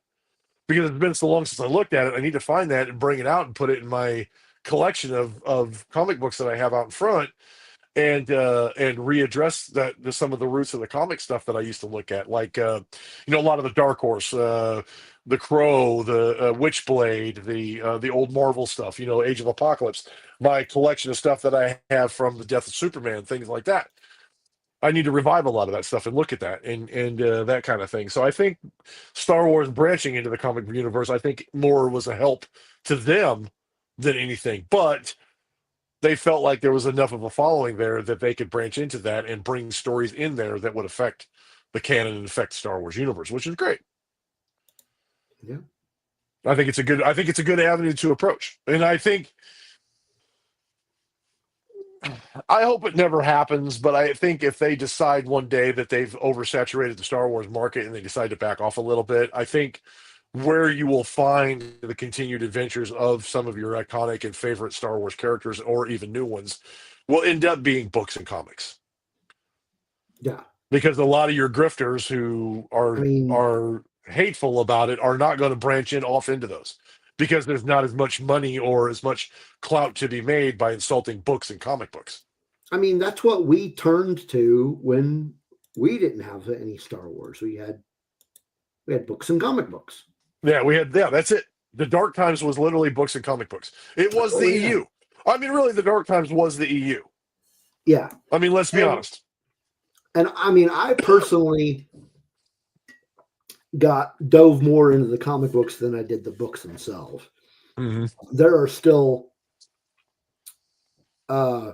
because it's been so long since I looked at it. I need to find that and bring it out and put it in my collection of comic books that I have out in front, and readdress some of the roots of the comic stuff that I used to look at, like a lot of the Dark Horse, the Crow, the Witchblade, the old Marvel stuff, Age of Apocalypse, my collection of stuff that I have from the Death of Superman, things like that. I need to revive a lot of that stuff and look at that and that kind of thing. So I think Star Wars branching into the comic universe, I think more was a help to them than anything. But they felt like there was enough of a following there that they could branch into that and bring stories in there that would affect the canon and affect the Star Wars universe, which is great. Yeah. I think it's a good avenue to approach. And I hope it never happens, but I think if they decide one day that they've oversaturated the Star Wars market and they decide to back off a little bit, I think where you will find the continued adventures of some of your iconic and favorite Star Wars characters or even new ones will end up being books and comics. Yeah. Because a lot of your grifters who I are mean, hateful about it are not going to branch in off into those because there's not as much money or as much clout to be made by insulting books and comic books. that's what we turned to when we didn't have any Star Wars. We had books and comic books. That's it. The Dark Times was literally books and comic books. It was Oh the yeah. EU. I mean, really, the Dark Times was the EU. Yeah. I mean, let's be And honest. I personally dove more into the comic books than I did the books themselves. Mm-hmm. There are still uh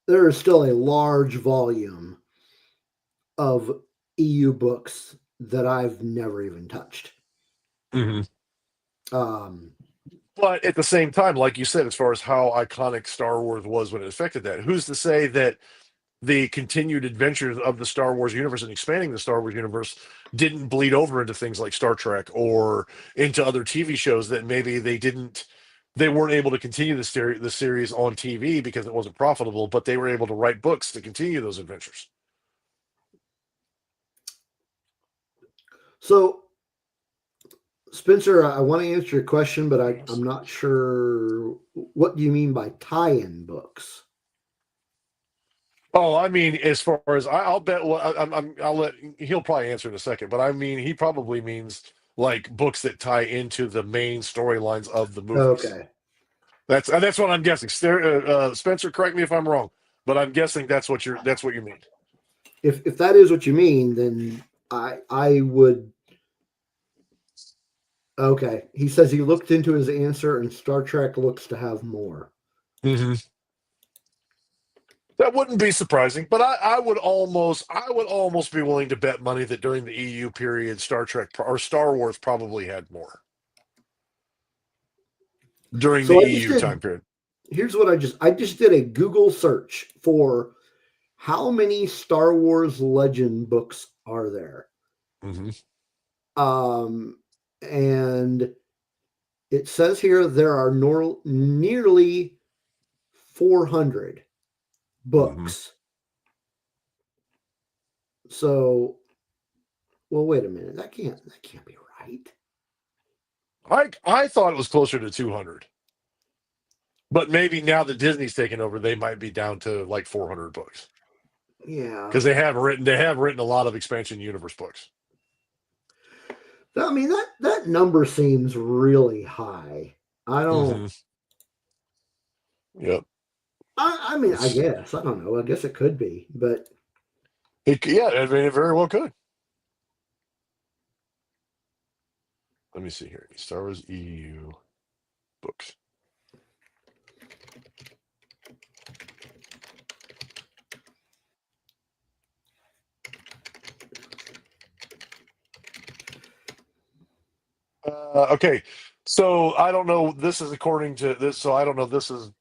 there is still a large volume of EU books that I've never even touched. Mm-hmm. Um, But at the same time, like you said, as far as how iconic Star Wars was when it affected that, who's to say that the continued adventures of the Star Wars universe and expanding the Star Wars universe didn't bleed over into things like Star Trek or into other TV shows that maybe they weren't able to continue the series on TV because it wasn't profitable, but they were able to write books to continue those adventures. so Spencer, I want to answer your question, but I'm not sure. What do you mean by tie-in books? Oh, I mean, as far as I'll bet. Well, I'll let he'll probably answer in a second. But I mean, he probably means like books that tie into the main storylines of the movies. Okay. That's what I'm guessing. Spencer, correct me if I'm wrong, but I'm guessing that's what you mean. If that is what you mean, then I would. Okay. He says he looked into his answer, and Star Trek looks to have more. Hmm. That wouldn't be surprising, but I would almost be willing to bet money that during the EU period, Star Trek or Star Wars probably had more during the So I just EU did. time period. Here's what I just did a Google search for how many Star Wars Legend books are there. Hmm. Um, and it says here there are nearly 400 Hmm. books. So, well, wait a minute. That can't be right. I thought it was closer to 200, but maybe now that Disney's taken over, they might be down to like 400 books Yeah. because they have written a lot of expansion universe books. I mean that number seems really high. I don't. Hmm. Yep. I mean, I It's, guess I don't know. I guess it could be, but yeah, I mean, it very well could. Let me see here. Star Wars EU books. Okay, so I don't know. This is according to this, so I don't know. This is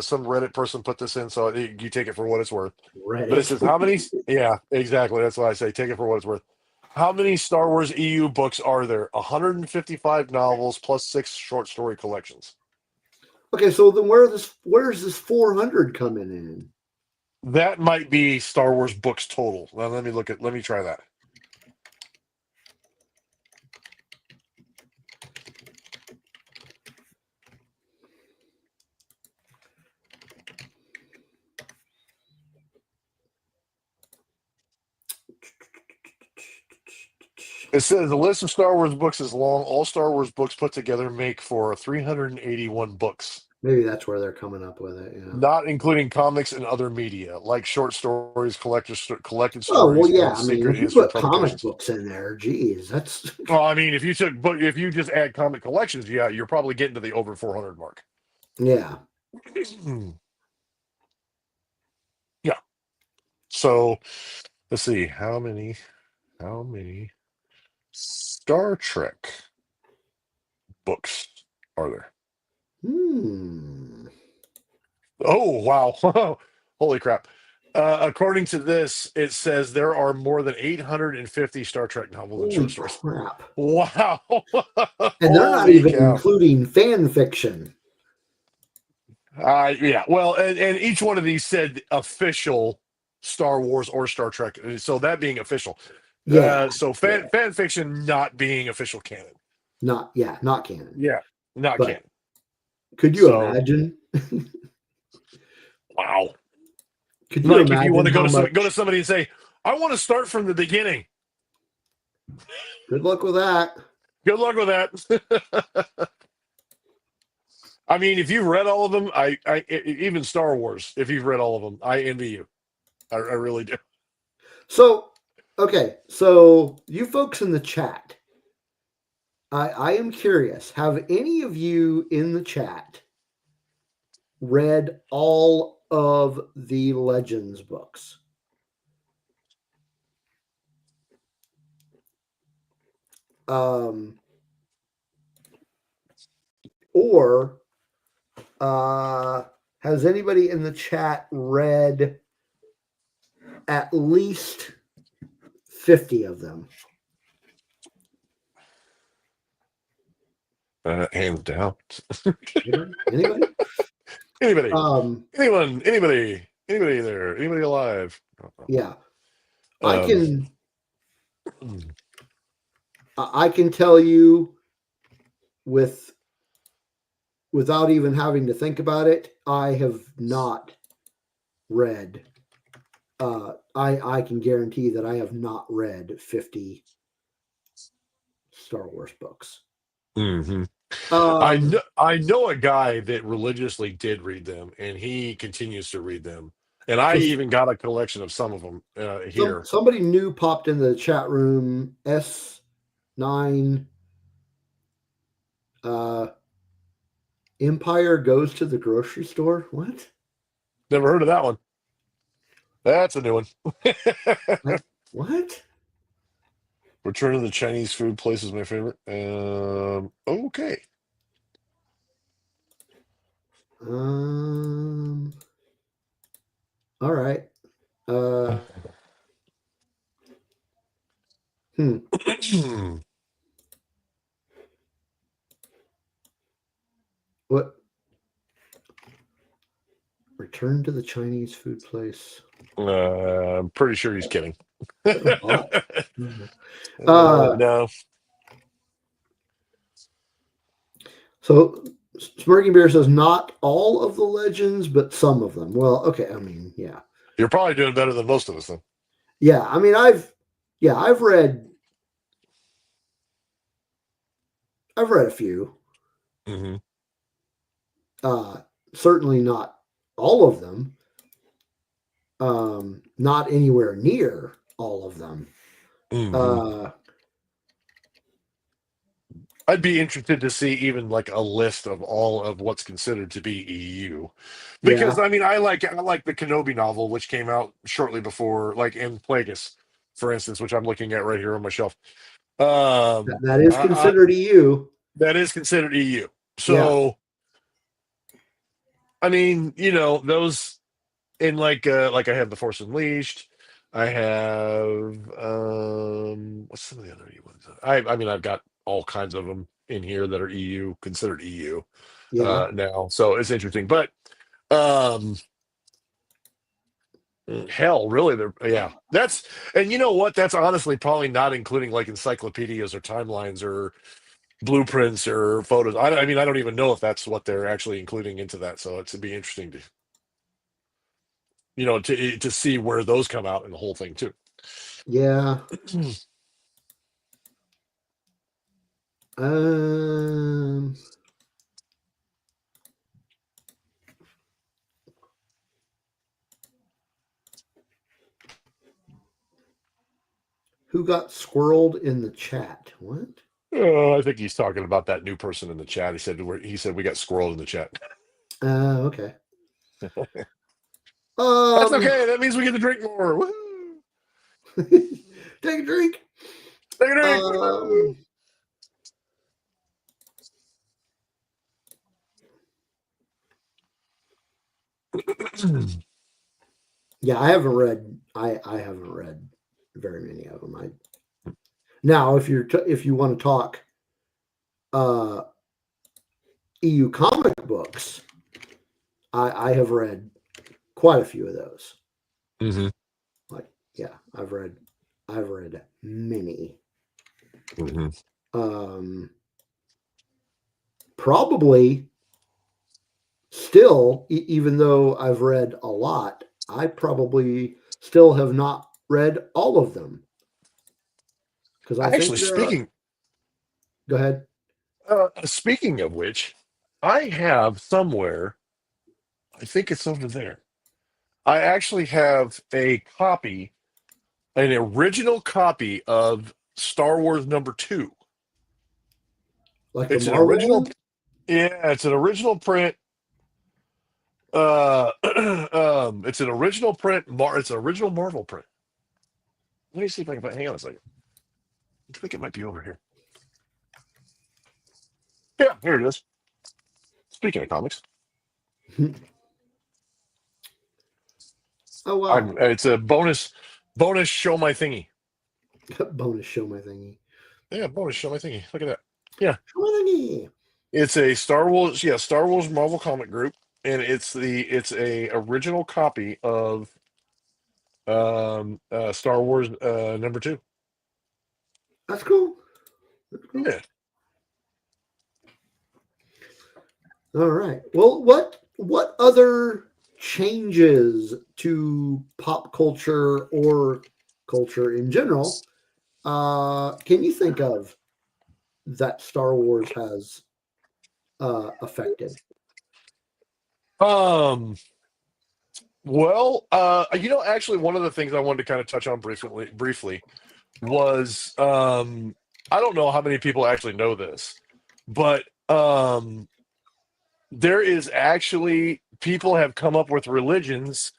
some Reddit person put this in, so you take it for what it's worth. But it Reddit. says how many? Yeah, exactly. That's why I say take it for what it's worth. How many Star Wars EU books are there? 155 novels plus 6 short story collections. Okay, so then where's this 400 coming in? That might be Star Wars books total. Now, let me try that. It says the list of Star Wars books is long. All Star Wars books put together make for 381 books, Maybe that's where they're coming up with it. Yeah. not including comics and other media like short stories, collected Oh well, stories, yeah. and I mean, secret if you history put comic publications. books in there, geez, that's Well, I mean, if you just add comic collections, yeah, you're probably getting to the over 400 mark. yeah. Yeah. So let's see how many Star Trek books are there? Hmm. Oh, wow. Holy crap. According to this, it says there are more than 850 Star Trek novels and short Holy stories. crap! Wow. And they're not Holy even cow. including fan fiction. Yeah. Well, and each one of these said official Star Wars or Star Trek. So that being official. Yeah. So Yeah. fan fiction not being official canon. Not canon. Yeah. Not But canon. could you So, imagine? wow. Could you Like if you want imagine to how go to much? somebody and say, I want to start from the beginning. Good luck with that. Good luck with that. I mean, if you've read all of them, even Star Wars, if you've read all of them, I envy you. I really do. So, okay. So, you folks in the chat, I am curious. Have any of you in the chat read all of the Legends books? Um, or has anybody in the chat read at least 50 of them? Hands down. Anybody? Anybody, Um, anybody there, anybody alive? yeah, I Um, can I can tell you with without even having to think about it, I have not read. I can guarantee that I have not read 50 Star Wars books. Mm-hmm. Um, I know a guy that religiously did read them, and he continues to read them. And I so even got a collection of some of them here. somebody new popped in the chat room. S9 Empire goes to the grocery store. What? Never heard of that one. That's a new one. What? Return to the Chinese food place is my favorite. Okay. All right. What? Return to the Chinese food place. I'm pretty sure he's kidding. No. So Smirking Bear says not all of the legends, but some of them. Well, okay. I mean, yeah. You're probably doing better than most of us, then. Yeah. I mean, I've read a few. Mm-hmm. Certainly not all of them. Not anywhere near all of them. Mm-hmm. I'd be interested to see even like a list of all of what's considered to be EU, because Yeah. I mean I like the Kenobi novel, which came out shortly before, like in Plagueis, for instance, which I'm looking at right here on my shelf. That is considered EU. That is considered EU. Yeah. So, I mean, those in like I have The Force Unleashed. I have what's some of the other EU ones? I mean, I've got all kinds of them in here that are EU, considered EU Yeah. now. So it's interesting. But um hell, really, yeah. And you know what? That's honestly probably not including like encyclopedias or timelines or blueprints or photos. I mean, I don't even know if that's what they're actually including into that. So it'd be interesting to to see where those come out in the whole thing too. Yeah. Um. Who got squirreled in the chat? What? I think he's talking about that new person in the chat. He said we got squirreled in the chat. Okay. That's okay. That means we get to drink more. Woo! Take a drink. Take a drink. Yeah, I haven't read. I haven't read very many of them. Now, if you want to talk EU comic books, I have read quite a few of those. Mm-hmm. Like, yeah, I've read many. Mm-hmm. Probably still, even though I've read a lot, I probably still have not read all of them. Because I think go ahead. Speaking of which, I have somewhere, I think it's over there. I actually have an original copy of Star Wars #2. Like It's the an Marvel original, one? yeah, it's an original print. It's an original print. It's an original Marvel print. Let me see if I can hang on a second. I think it might be over here. Yeah, here it is. Speaking of comics. Oh wow! It's a bonus show my thingy. Bonus show my thingy. Yeah, bonus show my thingy. Look at that. Yeah, show my thingy. it's a Star Wars. Yeah, Star Wars Marvel comic group, and it's a original copy of Star Wars #2. That's cool. That's cool. Yeah. All right. Well, what other changes to pop culture or culture in general can you think of that Star Wars has affected? Um, well, actually, one of the things I wanted to kind of touch on briefly was I don't know how many people actually know this, but there is actually people have come up with religions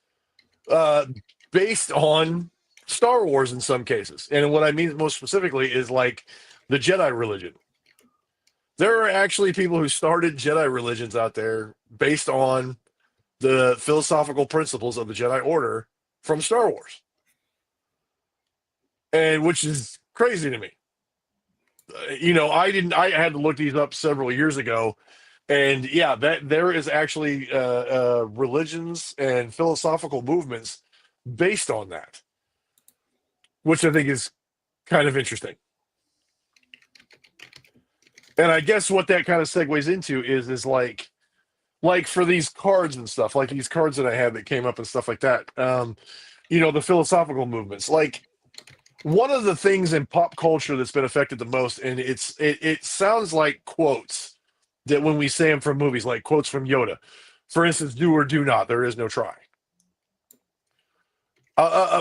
uh, based on Star Wars in some cases. And what I mean most specifically is like the Jedi religion. There are actually people who started Jedi religions out there based on the philosophical principles of the Jedi Order from Star Wars, and which is crazy to me. I had to look these up several years ago, and yeah, that there is actually religions and philosophical movements based on that, which I think is kind of interesting. And I guess what that kind of segues into is like for these cards and stuff, like these cards that I had that came up and stuff like that. The philosophical movements. Like one of the things in pop culture that's been affected the most, and it sounds like quotes that when we say them from movies, like quotes from Yoda. For instance, do or do not, there is no try.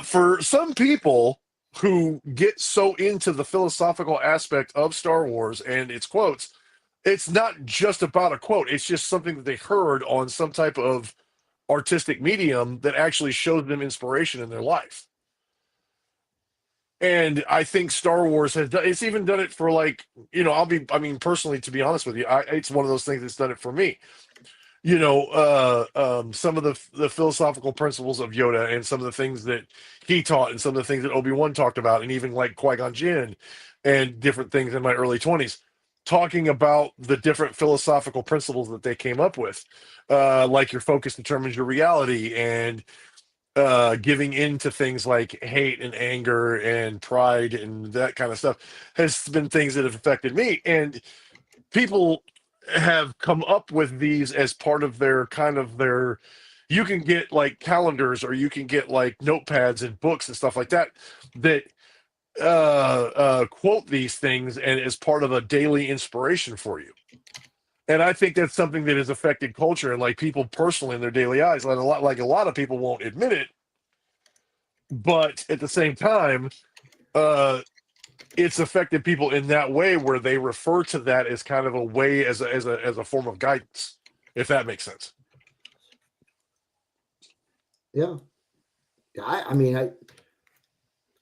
For some people who get so into the philosophical aspect of Star Wars and its quotes, it's not just about a quote. It's just something that they heard on some type of artistic medium that actually showed them inspiration in their life. And I think Star Wars has done, it's even done it for like, I mean, personally, to be honest with you, it's one of those things that's done it for me. Some of the philosophical principles of Yoda and some of the things that he taught and some of the things that Obi-Wan talked about, and even like Qui-Gon Jinn and different things in my early 20s, talking about the different philosophical principles that they came up with. Like your focus determines your reality, and giving into things like hate and anger and pride and that kind of stuff has been things that have affected me. And people have come up with these as part of their you can get like calendars, or you can get like notepads and books and stuff like that that quote these things and as part of a daily inspiration for you. And I think that's something that has affected culture and like people personally in their daily lives. Like a lot of people won't admit it, but at the same time, uh, it's affected people in that way where they refer to that as kind of a way as a form of guidance, if that makes sense. Yeah. Yeah. I mean,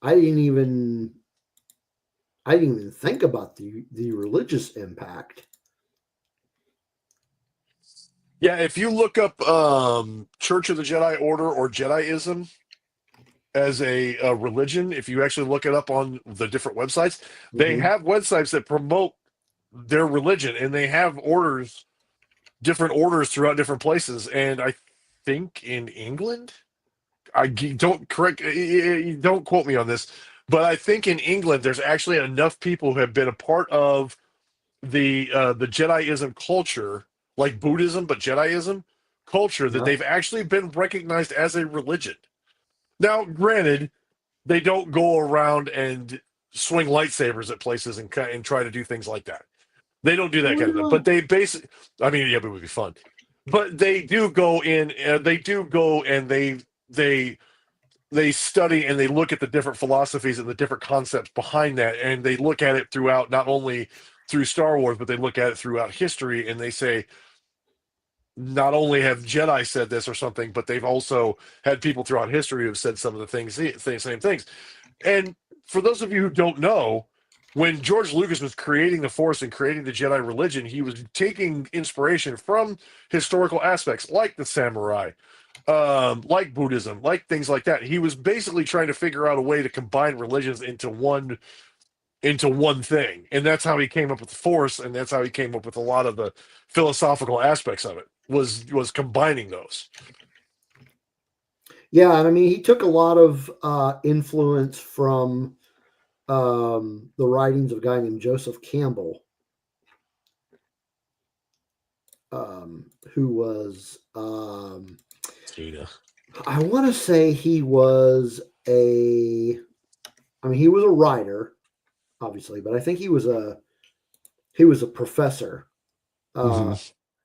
I didn't even think about the religious impact. Yeah, if you look up Church of the Jedi Order or Jediism as a religion, if you actually look it up on the different websites, they Mm-hmm. have websites that promote their religion, and they have orders, different orders throughout different places. And I think in England, don't quote me on this, but I think in England there's actually enough people who have been a part of the Jediism culture, like Buddhism, but Jediism culture, that Yeah. they've actually been recognized as a religion. Now, granted, they don't go around and swing lightsabers at places and try to do things like that. They don't do that kind of thing. But Well, they basically, I mean, yeah, but it would be fun. But they do go in. They do go and they study and they look at the different philosophies and the different concepts behind that, and they look at it throughout, not only through Star Wars, but they look at it throughout history, and they say not only have Jedi said this or something, but they've also had people throughout history who have said some of the same things. And for those of you who don't know, when George Lucas was creating the Force and creating the Jedi religion, he was taking inspiration from historical aspects like the samurai, like Buddhism, like things like that. He was basically trying to figure out a way to combine religions into one thing, and that's how he came up with the Force, and that's how he came up with a lot of the philosophical aspects of it. Was combining those. yeah, and I mean, he took a lot of influence from the writings of a guy named Joseph Campbell. who was Tina. I want to say he was he was a writer, obviously, but I think he was a professor. Mm-hmm.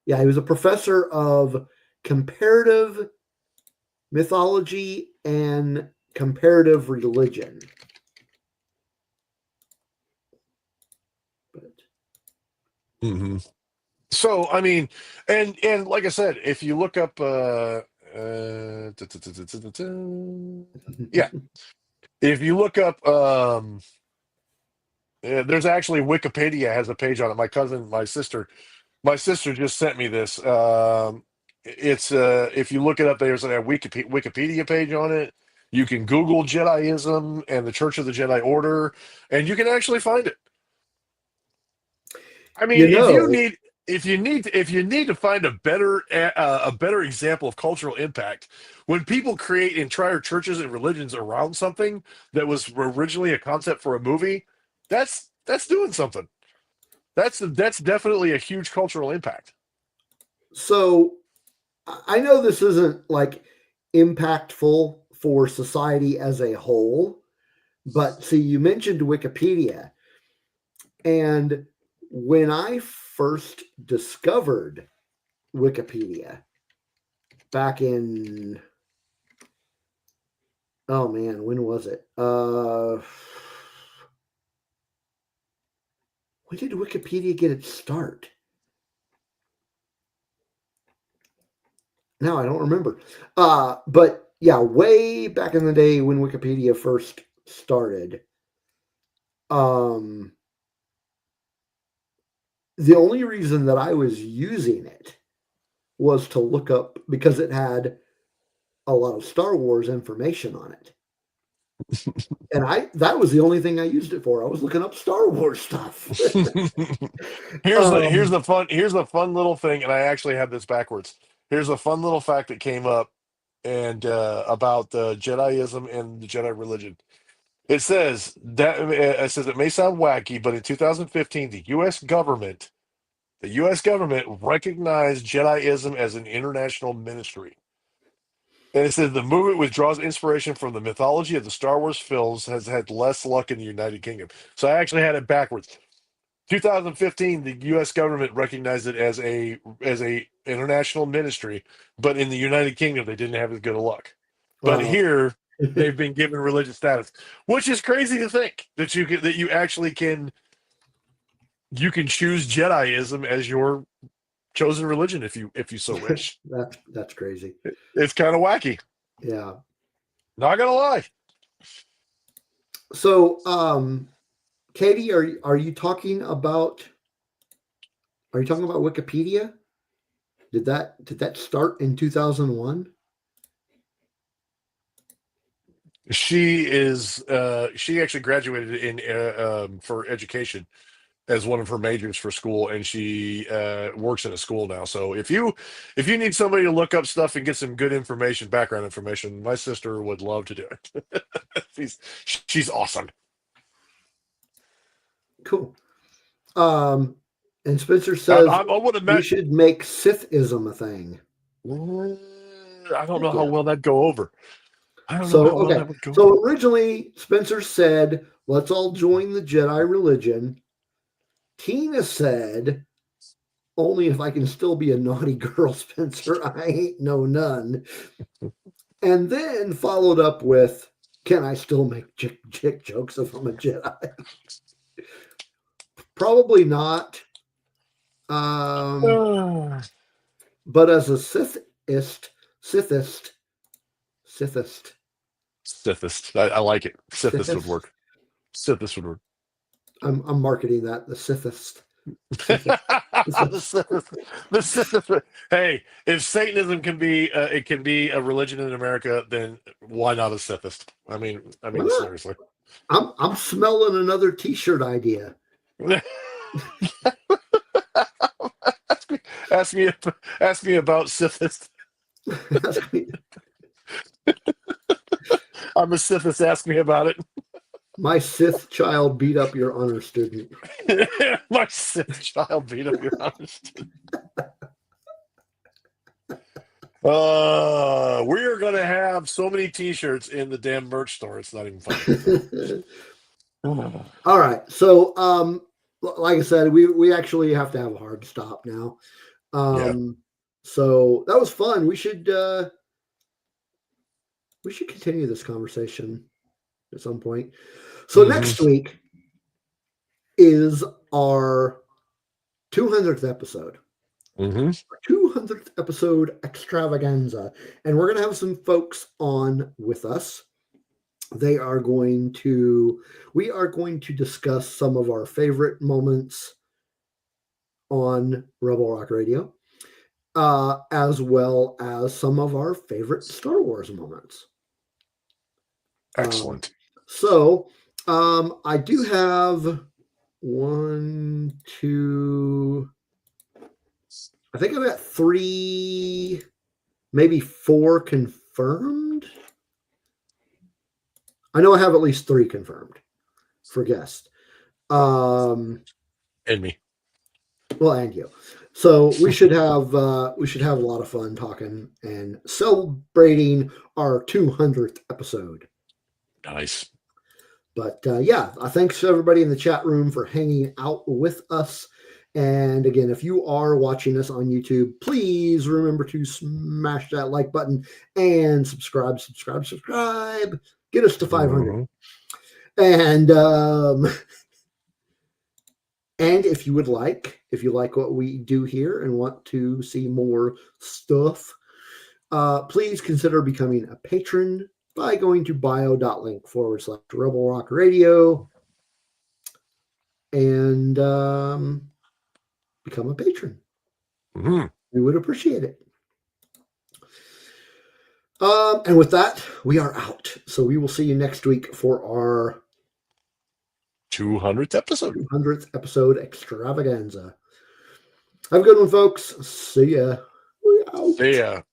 Yeah, he was a professor of comparative mythology and comparative religion. But Mm-hmm. So, I mean, and like I said, if you look up, yeah, if you look up, there's actually Wikipedia has a page on it. My sister just sent me this. It's if you look it up, there's a Wikipedia page on it. You can Google Jediism and the Church of the Jedi Order, and you can actually find it. I mean, you know, if you need to find a better example of cultural impact, when people create entire churches and religions around something that was originally a concept for a movie, that's doing something. That's definitely a huge cultural impact. so I know this isn't like impactful for society as a whole, but see, you mentioned Wikipedia, and when I first discovered Wikipedia back in, oh man, when was it? When did Wikipedia get its start? Now I don't remember. But yeah, way back in the day when Wikipedia first started, um, the only reason that I was using it was to look up because it had a lot of Star Wars information on it. And that was the only thing I used it for. I was looking up Star Wars stuff. Um, Here's the fun little thing, and I actually have this backwards. Here's a fun little fact that came up and about Jediism and the Jedi religion. It says it may sound wacky, but in 2015, the U.S. government recognized Jediism as an international ministry. And it says the movement withdraws inspiration from the mythology of the Star Wars films has had less luck in the United Kingdom. So I actually had it backwards. 2015, the U.S. government recognized it as a international ministry, but in the United Kingdom they didn't have as good a luck. But wow. here they've been given religious status, which is crazy to think that you actually can choose Jediism as your chosen religion if you so wish. That's crazy. It's kind of wacky. Yeah. Not gonna lie. So, Katie, are you talking about Wikipedia? Did that start in 2001? She actually graduated in for education as one of her majors for school, and she works in a school now. So if you need somebody to look up stuff and get some good information, background information, my sister would love to do it. She's awesome. Cool. And Spencer I'm, says I would have we met. should make Sithism a thing. I don't know Heck how yeah. well that'd go over. I don't know So how well okay. that would go over. So originally Spencer said, let's all join the Jedi religion. Tina said, only if I can still be a naughty girl, Spencer. I ain't no nun. And then followed up with, can I still make chick jokes if I'm a Jedi? Probably not. But as a Sithist, Sithist. I like it. Sithist would Sithist. work. Sithist would work. I'm marketing that the Sithist. the Sithist. The Sithist. Hey, if Satanism can be it can be a religion in America, then why not a Sithist? I Why mean not? seriously. I'm smelling another T-shirt idea. ask me, ask me, ask me about Sithist. I'm a Sithist. Ask me about it. My Sith child beat up your honor student. My Sith child beat up your honest. We're gonna have so many T-shirts in the damn merch store. It's not even funny. All right. So, like I said, we actually have to have a hard stop now. Yeah. So that was fun. We should continue this conversation at some point. So next week is our 200th episode. 200th episode extravaganza, and we're going to have some folks on with us. We are going to discuss some of our favorite moments on Rebel Rock Radio, as well as some of our favorite Star Wars moments. Excellent. I do have 1, 2. I think I've got 3, maybe 4 confirmed. I know I have at least 3 confirmed for guests. And me. Well, and you. So we should have a lot of fun talking and celebrating our 200th episode. Nice. But thanks to everybody in the chat room for hanging out with us. And again, if you are watching us on YouTube, please remember to smash that like button and subscribe. Get us to 500. And if you like what we do here and want to see more stuff, please consider becoming a patron by going to bio.link/Rebel Rock Radio and become a patron. We would appreciate it. And with that, we are out. So we will see you next week for our 200th episode. 200th episode extravaganza. Have a good one, folks. See ya. We out. See ya.